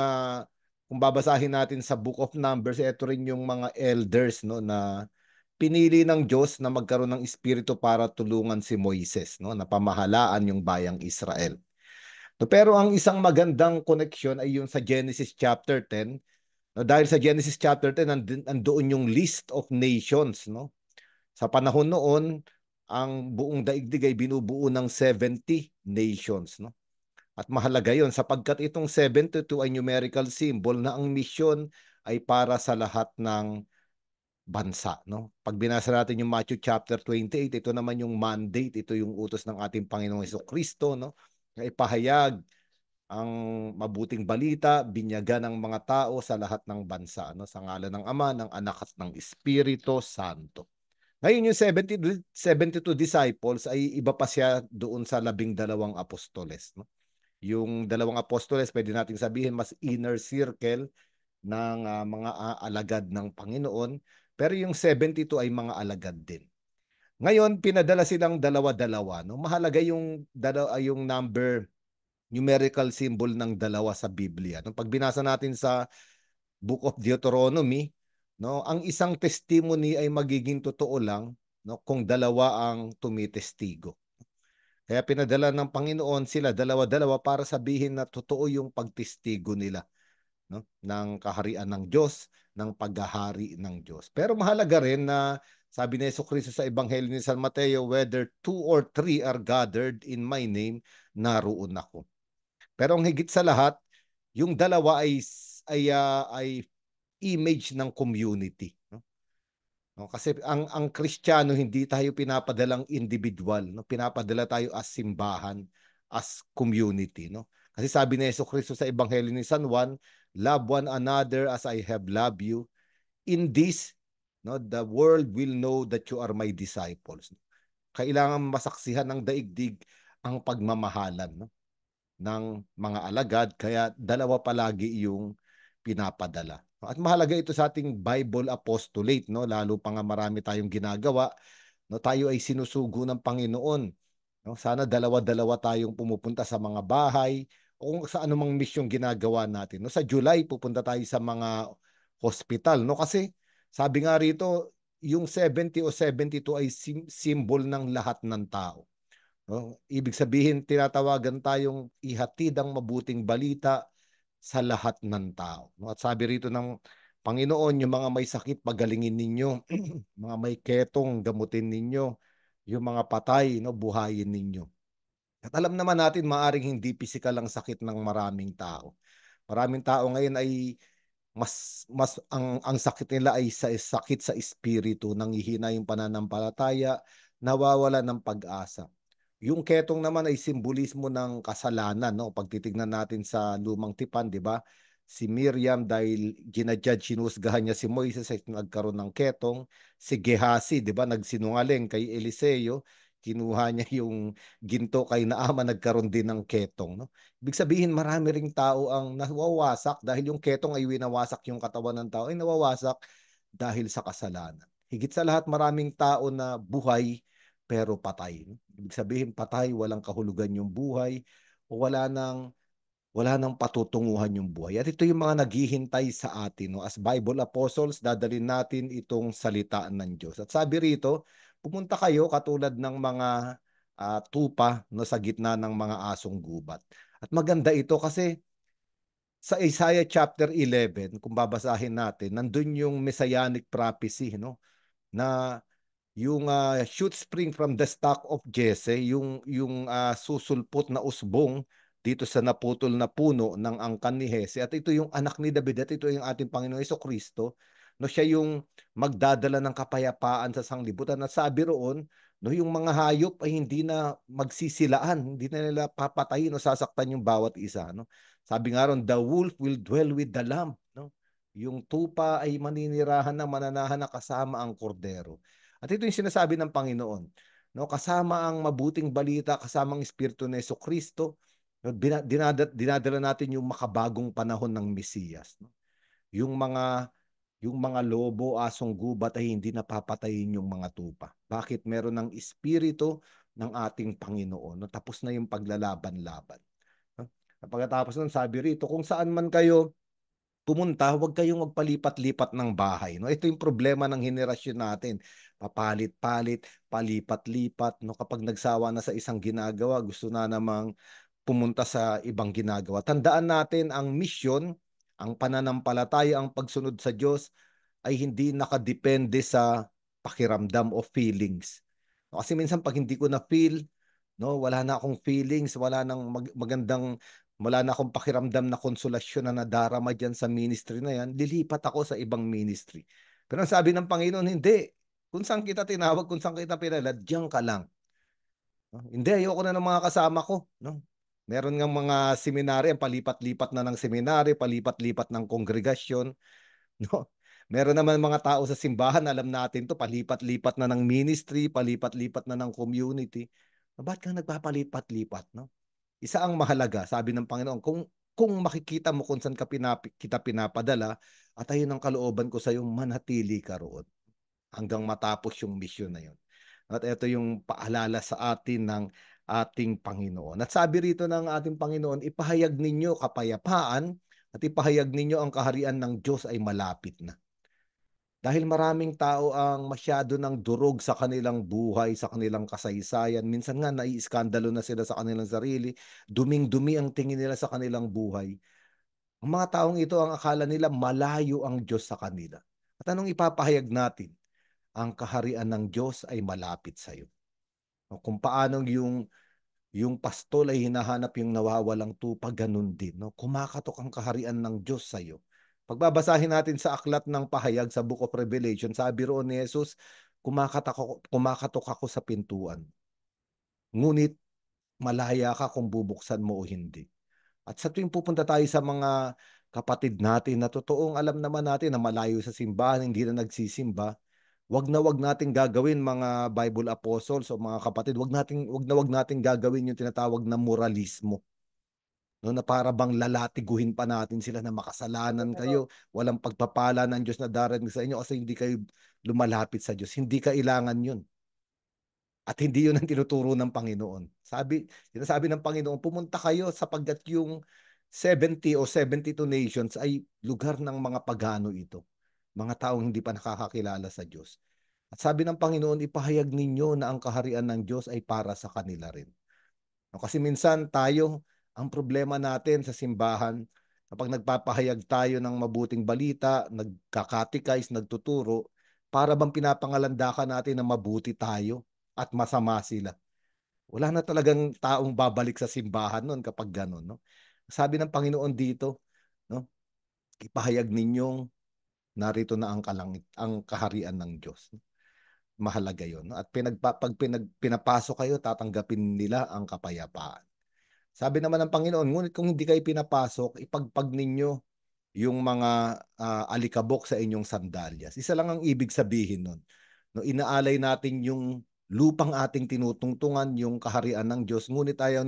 Speaker 8: kung babasahin natin sa Book of Numbers, ito rin yung mga elders, no, na pinili ng Diyos na magkaroon ng espiritu para tulungan si Moises, no, na pamahalaan yung bayang Israel. No, pero ang isang magandang connection ay yung sa Genesis chapter 10. No, dahil sa Genesis chapter 10, nandoon yung list of nations. No? Sa panahon noon, ang buong daigdig ay binubuo ng 70 nations. No? At mahalaga yon sapagkat itong 72 ay numerical symbol na ang misyon ay para sa lahat ng bansa. No? Pag binasa natin yung Matthew chapter 28, ito naman yung mandate, ito yung utos ng ating Panginoong Jesucristo, no? Na ipahayag ang mabuting balita, binyagan ng mga tao sa lahat ng bansa, no? Sa ngalan ng Ama, ng Anak at ng Espiritu Santo. Ngayon yung 72 disciples ay iba pa siya doon sa 12 apostoles. No? Yung 2 apostoles, pwede nating sabihin, mas inner circle ng mga alagad ng Panginoon. Pero yung 72 ay mga alagad din. Ngayon, pinadala silang dalawa-dalawa. No? Mahalaga yung number, numerical symbol ng dalawa sa Biblia. No? Pag binasa natin sa Book of Deuteronomy, no, ang isang testimony ay magiging totoo lang, no, kung dalawa ang tumitestigo. Kaya pinadala ng Panginoon sila dalawa-dalawa para sabihin na totoo yung pagtistigo nila, no? Ng kaharian ng Diyos, ng paghahari ng Diyos. Pero mahalaga rin na sabi ni Jesucristo sa Ebanghelyo ni San Mateo, whether 2 or 3 are gathered in my name, naroon ako. Pero ang higit sa lahat, yung dalawa ay image ng community, no? No, kasi ang Kristiyano, hindi tayo pinapadalang individual, no? Pinapadala tayo as simbahan, as community, no? Kasi sabi ni Jesucristo sa Ebanghelyo ni San Juan, love one another as I have loved you. In this, no, the world will know that you are my disciples. Kailangan masaksihan ng daigdig ang pagmamahalan, no, ng mga alagad, kaya dalawa palagi yung pinapadala. At mahalaga ito sa ating Bible apostolate, no? Lalo pa nga marami tayong ginagawa, no? Tayo ay sinusugo ng Panginoon, no? Sana dalawa-dalawa tayong pumupunta sa mga bahay o kung sa anumang misyong ginagawa natin. No? Sa July, pupunta tayo sa mga hospital, no? Kasi sabi nga rito, yung 70 o 72 ay symbol ng lahat ng tao. No? Ibig sabihin, tinatawagan tayong ihatid ang mabuting balita sa lahat ng tao. No? At sabi rito ng Panginoon, yung mga may sakit, pagalingin ninyo. Mga may ketong, gamutin ninyo. Yung mga patay, no, buhayin ninyo. At alam naman natin, maaring hindi pisikal ang sakit ng maraming tao. Maraming tao ngayon ay ang sakit nila ay sakit sa espiritu, nanghihina yung pananampalataya, nawawala ng pag-asa. Yung ketong naman ay simbolismo ng kasalanan, no? Pag titignan natin sa Lumang Tipan, di ba? Si Miriam, dahil ginajudge, sinusgahan niya si Moises, ay nagkaroon ng ketong. Si Gehazi, di ba? Nagsinungaling kay Eliseo, kinuha niya yung ginto kay Naaman, nagkaroon din ng ketong, no? Ibig sabihin, marami ring tao ang nawawasak dahil yung ketong ay winawasak yung katawan ng tao, ay nawawasak dahil sa kasalanan. Higit sa lahat, maraming tao na buhay pero patay. Ibig sabihin, patay, walang kahulugan yung buhay, o wala nang patutunguhan yung buhay. At ito yung mga naghihintay sa atin, no? As Bible Apostles, dadalhin natin itong salita ng Diyos. At sabi rito, pumunta kayo katulad ng mga tupa, no, sa gitna ng mga asong gubat. At maganda ito kasi sa Isaiah chapter 11, kung babasahin natin, nandun yung messianic prophecy, no? Na yung shoot spring from the stock of Jesse, yung susulpot na usbong dito sa naputol na puno ng angkan ni Jesse, at ito yung anak ni David, at ito yung ating Panginoon Jesucristo, no, siya yung magdadala ng kapayapaan sa sanglibutan. At sabi roon, no, yung mga hayop ay hindi na magsisilaan, hindi na nila papatayin o sasaktan yung bawat isa, no. Sabi nga ron, the wolf will dwell with the lamb, no. Yung tupa ay maninirahan ng mananahan na kasama ang kordero. At ito yung sinasabi ng Panginoon, no, kasama ang mabuting balita, kasama ang Espiritu ni Jesucristo, no, dinadala natin yung makabagong panahon ng Mesiyas, no? Yung mga lobo, asong gubat ay hindi napapatayin yung mga tupa. Bakit? Meron ng Espiritu ng ating Panginoon, no? Tapos na yung paglalaban-laban, no? Pagkatapos nun, sabi rito, kung saan man kayo pumunta, huwag kayong magpalipat-lipat ng bahay, no? Ito yung problema ng henerasyon natin. Papalit-palit, palipat-lipat, no? Kapag nagsawa na sa isang ginagawa, gusto na namang pumunta sa ibang ginagawa. Tandaan natin ang misyon, ang pananampalataya, ang pagsunod sa Diyos ay hindi nakadepende sa pakiramdam o feelings. Kasi minsan pag hindi ko na feel, no, wala na akong feelings, wala na akong pakiramdam na konsolasyon na nadarama dyan sa ministry na yan, lilipat ako sa ibang ministry. Pero ang sabi ng Panginoon, hindi. Kung saan kita tinawag, kung saan kita pinalad, diyan ka lang. No? Hindi, ayoko na ng mga kasama ko, no? Meron ng mga seminary, palipat-lipat na ng seminary, palipat-lipat ng kongregasyon, no? Meron naman mga tao sa simbahan, alam natin to, palipat-lipat na ng ministry, palipat-lipat na ng community. Ba't kang nagpapalipat-lipat, no? Isa ang mahalaga, sabi ng Panginoon, kung makikita mo kung saan kita pinapadala, at ayun ang kalooban ko sa iyo, manatili ka roon hanggang matapos yung mission na yun. At ito yung paalala sa atin ng ating Panginoon. At sabi rito ng ating Panginoon, ipahayag ninyo kapayapaan at ipahayag ninyo ang kaharian ng Diyos ay malapit na. Dahil maraming tao ang masyado ng durog sa kanilang buhay, sa kanilang kasaysayan. Minsan nga naiiskandalo na sila sa kanilang sarili. Duming-dumi ang tingin nila sa kanilang buhay. Ang mga taong ito, ang akala nila malayo ang Diyos sa kanila. At anong ipapahayag natin? Ang kaharian ng Diyos ay malapit sa iyo. Kung paano yung pastol ay hinahanap yung nawawalang tupa, ganun din. No? Kumakatok ang kaharian ng Diyos sa iyo. Pagbabasahin natin sa aklat ng pahayag sa Book of Revelation, sabi roon ni Jesus, kumakatok ako sa pintuan. Ngunit malaya ka kung bubuksan mo o hindi. At sa tuwing pupunta tayo sa mga kapatid natin na totoong alam naman natin na malayo sa simbahan, hindi na nagsisimba, wag nating gagawin mga Bible apostles o mga kapatid, wag nating gagawin yung tinatawag na moralismo. No, na para bang lalatiguhin pa natin sila na makasalanan kayo, walang pagpapala ng Diyos na darating sa inyo kasi hindi kayo lumalapit sa Diyos. Hindi kailangan yun. At hindi yun ang tinuturo ng Panginoon. Sinasabi ng Panginoon, pumunta kayo sapagkat yung 70 o 72 nations ay lugar ng mga pagano ito. Mga taong hindi pa nakakakilala sa Diyos. At sabi ng Panginoon, ipahayag ninyo na ang kaharian ng Diyos ay para sa kanila rin. Kasi minsan tayo, ang problema natin sa simbahan, kapag nagpapahayag tayo ng mabuting balita, nagkakatikais, nagtuturo, para bang pinapangalandakan natin na mabuti tayo at masama sila. Wala na talagang taong babalik sa simbahan noon kapag gano'n. No? Sabi ng Panginoon dito, no? Ipahayag ninyong narito na ang kaharian ng Diyos. Mahalaga yon. No? At pinapasok kayo, tatanggapin nila ang kapayapaan. Sabi naman ng Panginoon, ngunit kung hindi kayo pinapasok, ipagpag ninyo yung mga alikabok sa inyong sandalyas. Isa lang ang ibig sabihin nun. No, inaalay natin yung lupang ating tinutungtungan, yung kaharian ng Diyos, ngunit ayaw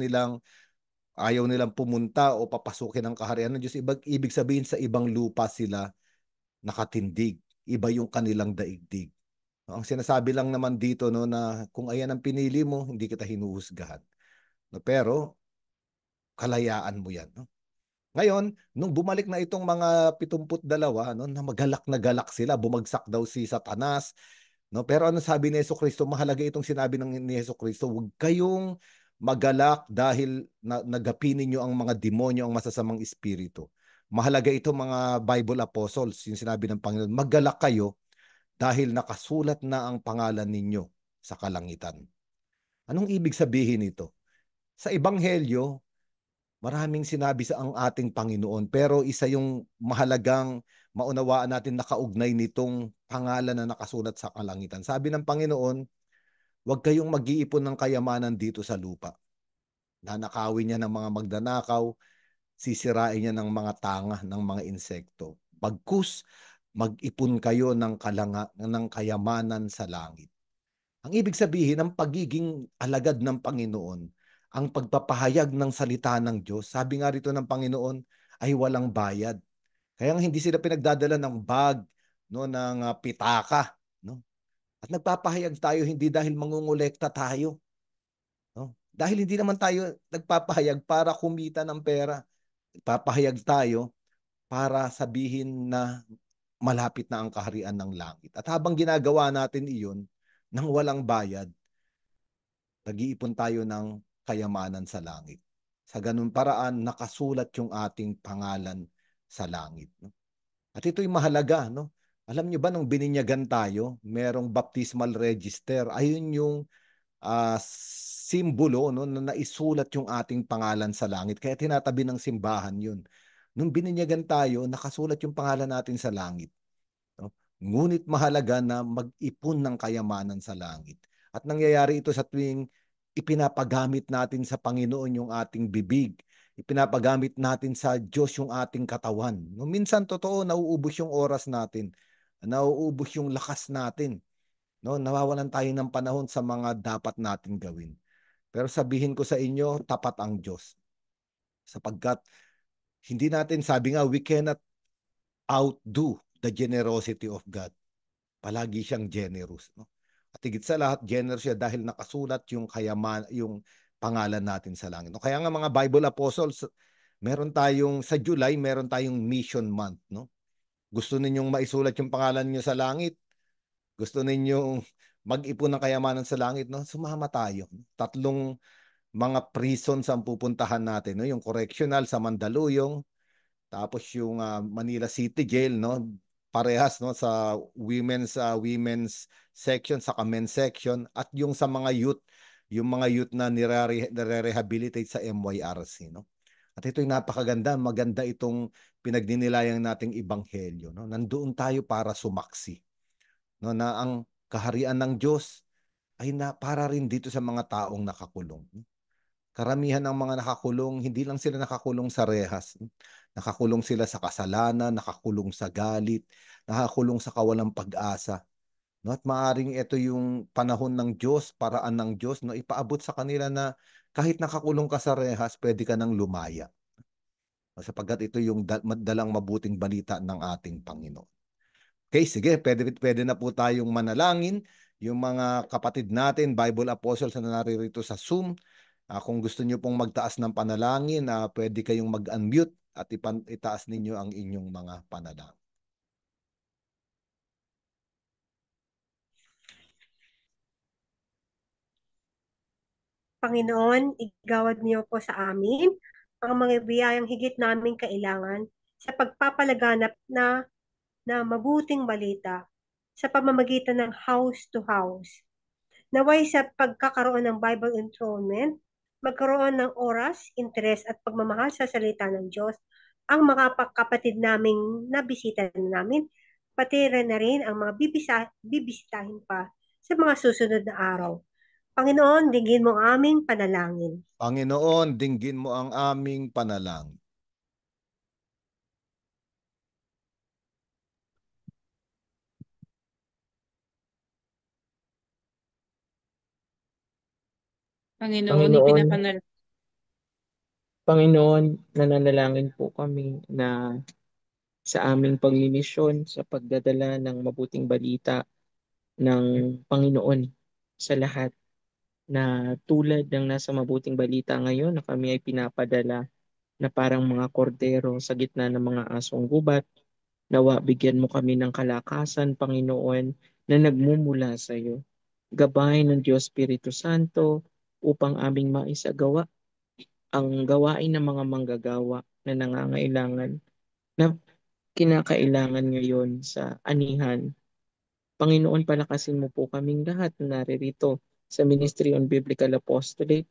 Speaker 8: nilang pumunta o papasukin ang kaharian ng Diyos. Ibig sabihin sa ibang lupa sila nakatindig. Iba yung kanilang daigdig. No, ang sinasabi lang naman dito no, na kung ayan ang pinili mo, hindi kita hinuhusgahan. No, pero kalayaan mo yan. No? Ngayon, nung bumalik na itong mga 72, no, na galak sila, bumagsak daw si Satanas. No? Pero ano sabi ni Jesucristo? Mahalaga itong sinabi ni Jesucristo, huwag kayong magalak dahil nagapinin nyo ang mga demonyo, ang masasamang espiritu. Mahalaga ito mga Bible apostles, yung sinabi ng Panginoon, maggalak kayo dahil nakasulat na ang pangalan ninyo sa kalangitan. Anong ibig sabihin ito? Sa Ebanghelyo, maraming sinabi sa ang ating Panginoon, pero isa yung mahalagang maunawaan natin nakaugnay nitong pangalan na nakasulat sa kalangitan. Sabi ng Panginoon, huwag kayong mag-iipon ng kayamanan dito sa lupa. Nanakawin niya ng mga magnanakaw, sisirain niya ng mga tanga, ng mga insekto. Bagkus, mag-ipon kayo ng kayamanan sa langit. Ang ibig sabihin, ang pagiging alagad ng Panginoon, ang pagpapahayag ng salita ng Diyos, sabi nga rito ng Panginoon, ay walang bayad. Kaya hindi sila pinagdadala ng bag, no, ng pitaka. No? At nagpapahayag tayo hindi dahil mangungulekta tayo. No? Dahil hindi naman tayo nagpapahayag para kumita ng pera. Nagpapahayag tayo para sabihin na malapit na ang kaharian ng langit. At habang ginagawa natin iyon, nang walang bayad, nag-iipon tayo ng kayamanan sa langit. Sa ganun paraan, nakasulat yung ating pangalan sa langit. No? At ito'y mahalaga. No? Alam nyo ba, nung bininyagan tayo, merong baptismal register. Ayun yung simbolo no, na naisulat yung ating pangalan sa langit. Kaya tinatabi ng simbahan yun. Nung bininyagan tayo, nakasulat yung pangalan natin sa langit. No? Ngunit mahalaga na mag-ipon ng kayamanan sa langit. At nangyayari ito sa tuwing ipinapagamit natin sa Panginoon yung ating bibig. Ipinapagamit natin sa Diyos yung ating katawan. No, minsan totoo, nauubos yung oras natin. Nauubos yung lakas natin. No, nawawalan tayo ng panahon sa mga dapat natin gawin. Pero sabihin ko sa inyo, tapat ang Diyos. Sapagkat hindi natin, sabi nga, we cannot outdo the generosity of God. Palagi siyang generous. No? At higit sa lahat, generous siya dahil nakasulat yung yung pangalan natin sa langit. No? Kaya nga mga Bible apostles, meron tayong, sa July, meron tayong mission month. No? Gusto ninyong maisulat yung pangalan niyo sa langit? Gusto ninyong mag-ipon ng kayamanan sa langit, no? Sumama tayo. Tatlong mga prisons ang pupuntahan natin, no? Yung correctional sa Mandaluyong, tapos yung Manila City Jail, no? Parehas, no, sa women's section sa men's section, at yung sa mga youth, yung mga youth na nire-rehabilitate sa MYRC, no? At ito'y napakaganda, maganda itong pinagdinilayang nating ibanghelyo, no? Nandoon tayo para sumaksi, no, na ang kaharian ng Diyos ay para rin dito sa mga taong nakakulong. Karamihan ng mga nakakulong, hindi lang sila nakakulong sa rehas. Nakakulong sila sa kasalanan, nakakulong sa galit, nakakulong sa kawalang pag-asa. No? At maaring ito yung panahon ng Diyos, paraan ng Diyos, no? Ipaabot sa kanila na kahit nakakulong ka sa rehas, pwede ka nang lumaya. No? Sapagkat ito yung dalang mabuting balita ng ating Panginoon. Okay, sige, pwede na po tayong manalangin. Yung mga kapatid natin, Bible Apostles na naririto sa Zoom, kung gusto niyo pong magtaas ng panalangin, pwede kayong mag-unmute at itaas ninyo ang inyong mga panalangin.
Speaker 2: Panginoon, igawad niyo po sa amin ang mga biyayang higit naming kailangan sa pagpapalaganap na mabuting balita sa pamamagitan ng house to house. Naway sa pagkakaroon ng Bible enthronement, magkaroon ng oras, interes at pagmamahal sa salita ng Diyos ang mga kapatid naming nabisita namin, pati na rin ang mga bibisitahin pa sa mga susunod na araw. Panginoon, dinggin mo ang aming panalangin.
Speaker 8: Panginoon, dinggin mo ang aming panalangin.
Speaker 1: Panginoon,
Speaker 9: Panginoon, nananalangin po kami na sa aming pagmimisyon sa pagdadala ng mabuting balita ng Panginoon sa lahat, na tulad ng nasa mabuting balita ngayon na kami ay pinapadala na parang mga kordero sa gitna ng mga asong gubat. Nawa bigyan mo kami ng kalakasan, Panginoon, na nagmumula sa iyo. Gabay ng Diyos Espiritu Santo upang aming maisagawa ang gawain ng mga manggagawa na nangangailangan, na kinakailangan ngayon sa anihan. Panginoon, palakasin mo po kaming lahat na naririto sa Ministry on Biblical Apostolate,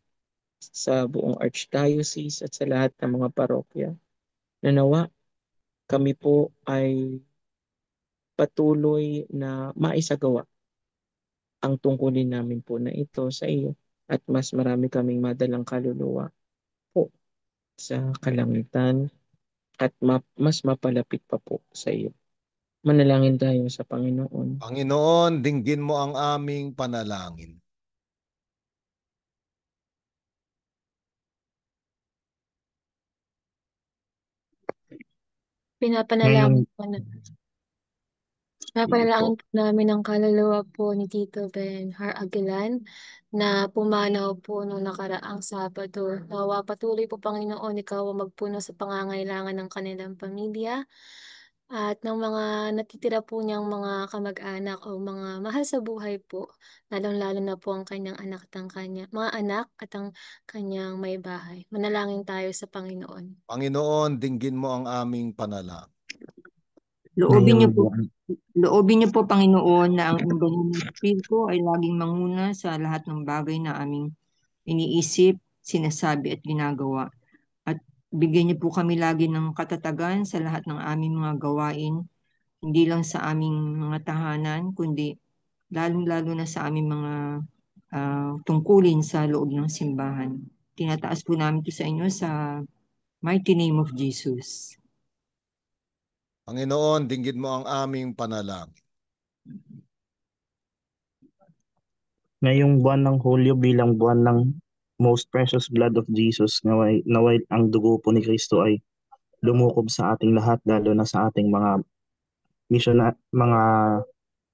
Speaker 9: sa buong Archdiocese at sa lahat ng mga parokya. Nanawa, kami po ay patuloy na maisagawa ang tungkulin namin po na ito sa iyo, at mas marami kaming madalang kaluluwa po sa kalangitan, at mas mapalapit pa po sa iyo. Manalangin tayo sa Panginoon.
Speaker 8: Panginoon, dinggin mo ang aming panalangin.
Speaker 10: Pinapanalangin po namin ang kaluluwa po ni Tito Benhar Aguilan na pumanaw po noong nakaraang Sabado. Nawa patuloy po, Panginoon, ikaw ang magpuno sa pangangailangan ng kanilang pamilya at ng mga natitira po niyang mga kamag-anak o mga mahal sa buhay po, lalong-lalo na po ang kanyang anak at ang mga anak at ang kanyang may bahay. Manalangin tayo sa Panginoon.
Speaker 8: Panginoon, dinggin mo ang aming panalangin.
Speaker 7: Loobin niyo po, Panginoon, na ang inyong Espiritu ay laging manguna sa lahat ng bagay na aming iniisip, sinasabi at ginagawa. At bigyan niyo po kami lagi ng katatagan sa lahat ng aming mga gawain, hindi lang sa aming mga tahanan, kundi lalong-lalo na sa aming mga tungkulin sa loob ng simbahan. Tinataas po namin ito sa inyo sa mighty name of Jesus.
Speaker 8: Panginoon, dinggin mo ang aming panalangin.
Speaker 11: Ngayong buwan ng Hulyo bilang buwan ng Most Precious Blood of Jesus, naway ang dugo po ni Kristo ay lumukob sa ating lahat, lalo na sa ating mga mga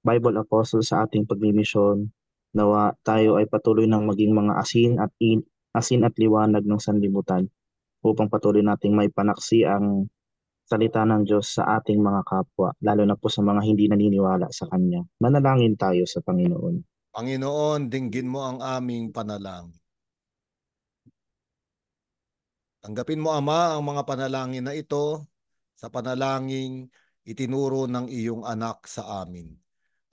Speaker 11: Bible Apostles sa ating pagmimisyon. Nawa tayo ay patuloy ng maging mga asin at liwanag ng sanlibutan, upang patuloy nating may panaksi ang salita ng Diyos sa ating mga kapwa, lalo na po sa mga hindi naniniwala sa Kanya. Manalangin tayo sa Panginoon.
Speaker 8: Panginoon, dinggin mo ang aming panalangin. Tanggapin mo, Ama, ang mga panalangin na ito sa panalangin itinuro ng iyong anak sa amin.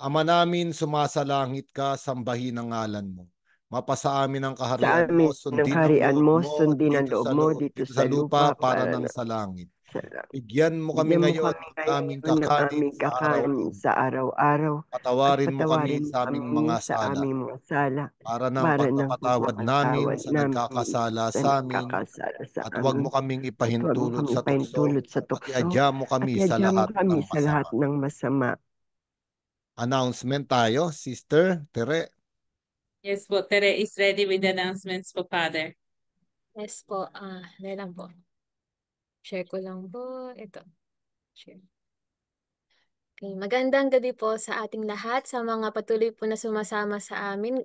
Speaker 8: Ama namin, sumasalangit ka, sambahin ang ngalan mo. Mapasa amin ang
Speaker 6: Sa
Speaker 8: kaharian mo,
Speaker 6: amin ng
Speaker 8: sundin ang
Speaker 6: kaharian
Speaker 8: loob
Speaker 6: mo,
Speaker 8: mo
Speaker 6: sundin ang loob mo dito
Speaker 8: dito sa lupa para
Speaker 6: para
Speaker 8: ng
Speaker 6: na
Speaker 8: sa langit.
Speaker 6: sa langit.
Speaker 8: Bigyan mo kami
Speaker 6: Bigyan mo
Speaker 8: ngayon
Speaker 6: kami
Speaker 8: ng aming
Speaker 6: ngayon ng
Speaker 8: kakanin
Speaker 6: aming
Speaker 8: sa
Speaker 6: kakanin
Speaker 8: araw-araw.
Speaker 6: sa araw-araw at
Speaker 8: Patawarin mo kami
Speaker 6: patawarin mo
Speaker 8: sa aming
Speaker 6: kami
Speaker 8: mga
Speaker 6: sa
Speaker 8: sala,
Speaker 6: aming mga sala
Speaker 8: para ng
Speaker 6: para ng
Speaker 8: pagpapatawad namin
Speaker 6: pagpapatawad
Speaker 8: sa
Speaker 6: namin
Speaker 8: nagkakasala
Speaker 6: sa
Speaker 8: sa amin,
Speaker 6: nagkakasala sa
Speaker 8: at huwag mo
Speaker 6: amin.
Speaker 8: kaming
Speaker 6: At huwag mo
Speaker 8: ipahintulot
Speaker 6: kami
Speaker 8: sa tukso,
Speaker 6: pahintulot sa
Speaker 8: at
Speaker 6: tukso
Speaker 8: iadya mo
Speaker 6: at
Speaker 8: kami sa
Speaker 6: iadya mo
Speaker 8: lahat
Speaker 6: kami
Speaker 8: ng
Speaker 6: sa lahat
Speaker 8: masama.
Speaker 6: ng masama.
Speaker 8: Announcement tayo, Sister Tere.
Speaker 1: Yes po, Tere is ready with the announcements po, Father.
Speaker 10: Yes po, lang po. Share ko lang po. Ito. Share. Okay, magandang gabi po sa ating lahat, sa mga patuloy po na sumasama sa amin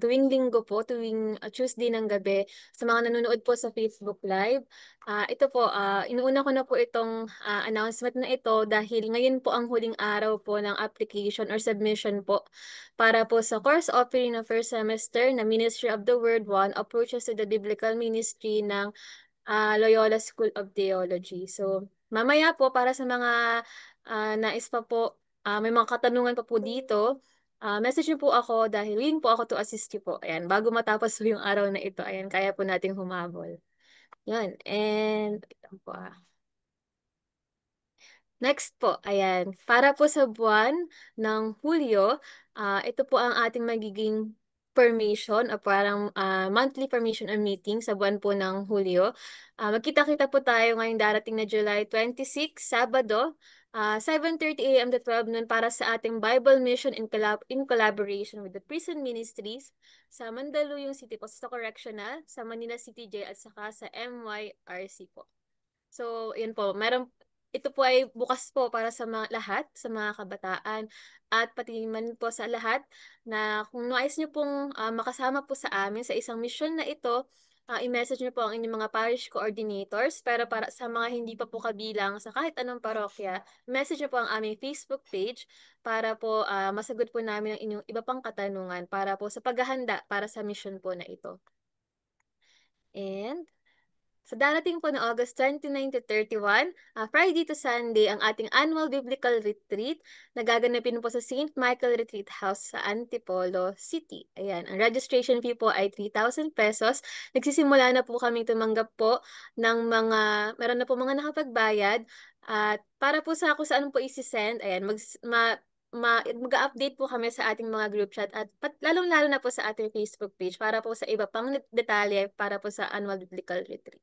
Speaker 10: tuwing linggo po, tuwing Tuesday ng gabi, sa mga nanonood po sa Facebook Live. Ito po, inuuna ko na po itong announcement na ito dahil ngayon po ang huling araw po ng application or submission po para po sa course offering ng first semester na Ministry of the Word 1, Approaches to the Biblical Ministry ng Loyola School of Theology. So, mamaya po para sa mga nais pa po, may mga katanungan pa po dito, message niyo po ako dahil willing po ako to assist you po. Ayan, bago matapos po yung araw na ito, ayan, kaya po nating humabol. Yan, and ito po Next po, ayan, para po sa buwan ng Hulyo, ito po ang ating magiging permission o parang monthly permission or meeting sa buwan po ng Hulyo. Magkita-kita po tayo ngayong darating na July 26, Sabado, 7:30 a.m. to 12 noon para sa ating Bible mission in collaboration with the prison ministries sa Mandaluyong City po, sa Correctional, sa Manila City Jail at saka sa MYRC po. So, yun po, ito po ay bukas po para sa mga lahat, sa mga kabataan at pati man po sa lahat na kung nais niyo pong makasama po sa amin sa isang mission na ito, i-message niyo po ang inyong mga parish coordinators. Pero para sa mga hindi pa po kabilang sa kahit anong parokya, message niyo po ang aming Facebook page para po masagot po namin ang inyong iba pang katanungan para po sa paghahanda para sa mission po na ito. And sa darating po na August 29 to 31, Friday to Sunday, ang ating annual biblical retreat na gaganapin po sa St. Michael Retreat House sa Antipolo City. Ayan, ang registration fee po ay 3,000 pesos. Nagsisimula na po kami tumanggap po ng meron na po mga nakapagbayad. At para po sa kung saan po isi-send, ayan, mag-update po kami sa ating mga group chat at lalong-lalo na po sa ating Facebook page para po sa iba pang detalye para po sa annual biblical retreat.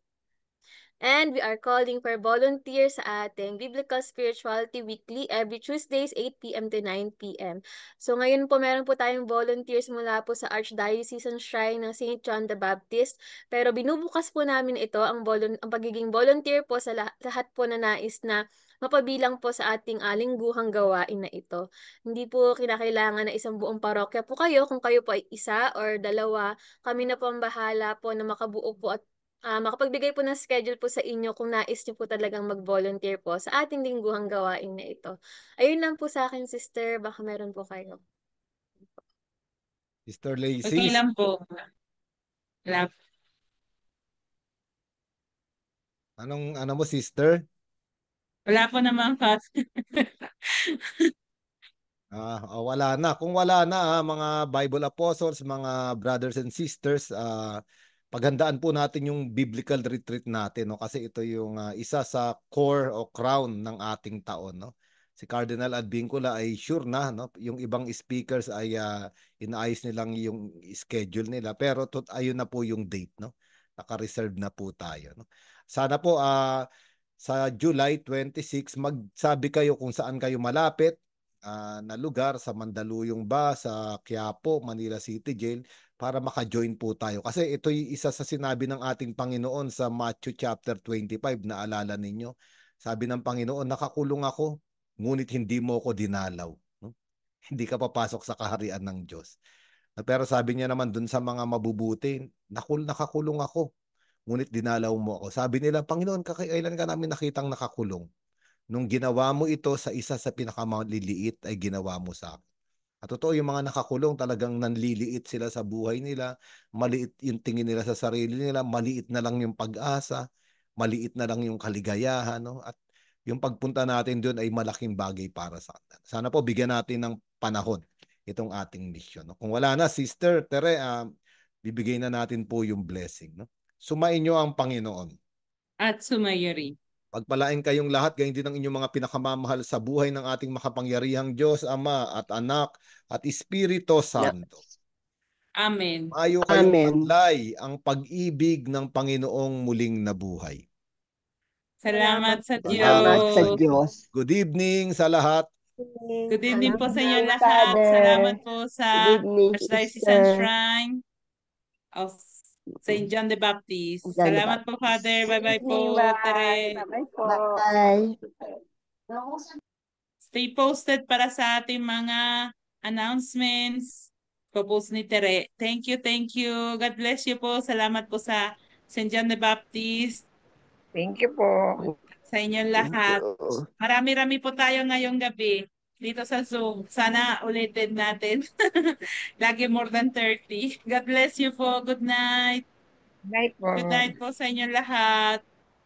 Speaker 10: And we are calling for volunteers sa ating Biblical Spirituality Weekly every Tuesdays 8 p.m. to 9 p.m. So ngayon po meron po tayong volunteers mula po sa Archdiocesan Shrine ng St. John the Baptist. Pero binubukas po namin ito, ang pagiging volunteer po sa lahat po na nais na mapabilang po sa ating lingguhang gawain na ito. Hindi po kinakailangan na isang buong parokya po kayo. Kung kayo po ay isa or dalawa, kami na po ang bahala po na makabuo po at makapagbigay po ng schedule po sa inyo kung nais niyo po talagang mag-volunteer po sa ating lingguhang gawain na ito. Ayun lang po sa akin, sister. Baka meron po kayo.
Speaker 8: Sister Lacey.
Speaker 1: Okay lang po. Wala.
Speaker 8: Ano mo, sister?
Speaker 1: Wala po naman, Father.
Speaker 8: Wala na. Kung wala na, mga Bible Apostles, mga brothers and sisters, paghandaan po natin yung biblical retreat natin, no? Kasi ito yung isa sa core o crown ng ating taon, no? Si Cardinal Advincula ay sure na, no? Yung ibang speakers ay inaayos nilang yung schedule nila, pero ayun na po yung date, no? Naka-reserve na po tayo, no? Sana po sa July 26 magsabi kayo kung saan kayo malapit na lugar, sa Mandaluyong ba, sa Quiapo, Manila City Jail, para maka-join po tayo. Kasi ito yung isa sa sinabi ng ating Panginoon sa Matthew chapter 25, na alala ninyo. Sabi ng Panginoon, nakakulong ako, ngunit hindi mo ko dinalaw. No? Hindi ka papasok sa kaharian ng Diyos. Pero sabi niya naman dun sa mga mabubuti, nakakulong ako, ngunit dinalaw mo ako. Sabi nila, Panginoon, kakailan ka namin nakitang nakakulong? Nung ginawa mo ito sa isa sa pinakamaliliit ay ginawa mo sa akin. At totoo, yung mga nakakulong talagang nanliliit sila sa buhay nila, maliit yung tingin nila sa sarili nila, maliit na lang yung pag-asa, maliit na lang yung kaligayahan, no? At yung pagpunta natin doon ay malaking bagay para sa kanila. Sana po bigyan natin ng panahon itong ating mission. No? Kung wala na, Sister Tere, bibigay na natin po yung blessing. No? Sumain nyo ang Panginoon.
Speaker 1: At sumayo rin.
Speaker 8: Pagpalain kayong lahat, gayon din ang inyong mga pinakamamahal sa buhay ng ating makapangyarihang Diyos, Ama at Anak at Espiritu Santo.
Speaker 1: Amen.
Speaker 8: Maayo kayong
Speaker 6: Amen.
Speaker 8: taglay ang pag-ibig ng Panginoong muling nabuhay.
Speaker 1: Salamat sa
Speaker 6: Salamat sa
Speaker 1: Diyos.
Speaker 6: Diyos.
Speaker 8: Good evening sa lahat.
Speaker 1: Good evening po sa inyo
Speaker 6: Salamat,
Speaker 1: lahat.
Speaker 6: Father.
Speaker 1: Salamat po sa
Speaker 6: Good evening,
Speaker 1: Archdiocesan
Speaker 6: Sister.
Speaker 1: Shrine of St. John the Baptist.
Speaker 6: John the
Speaker 1: Salamat po, Father. Bye-bye po, Tere.
Speaker 6: Bye-bye po. Bye.
Speaker 1: Stay posted para sa ating mga announcements. Post ni Tere. Thank you, thank you. God bless you po. Salamat po sa St. John the Baptist.
Speaker 5: Thank you po.
Speaker 1: Sa inyong lahat. Marami-rami po tayo ngayong gabi dito sa Zoom. Sana ulitin natin. Lagi more than 30. God bless you po. Good night.
Speaker 5: Good night po.
Speaker 1: Good night po sa inyong lahat.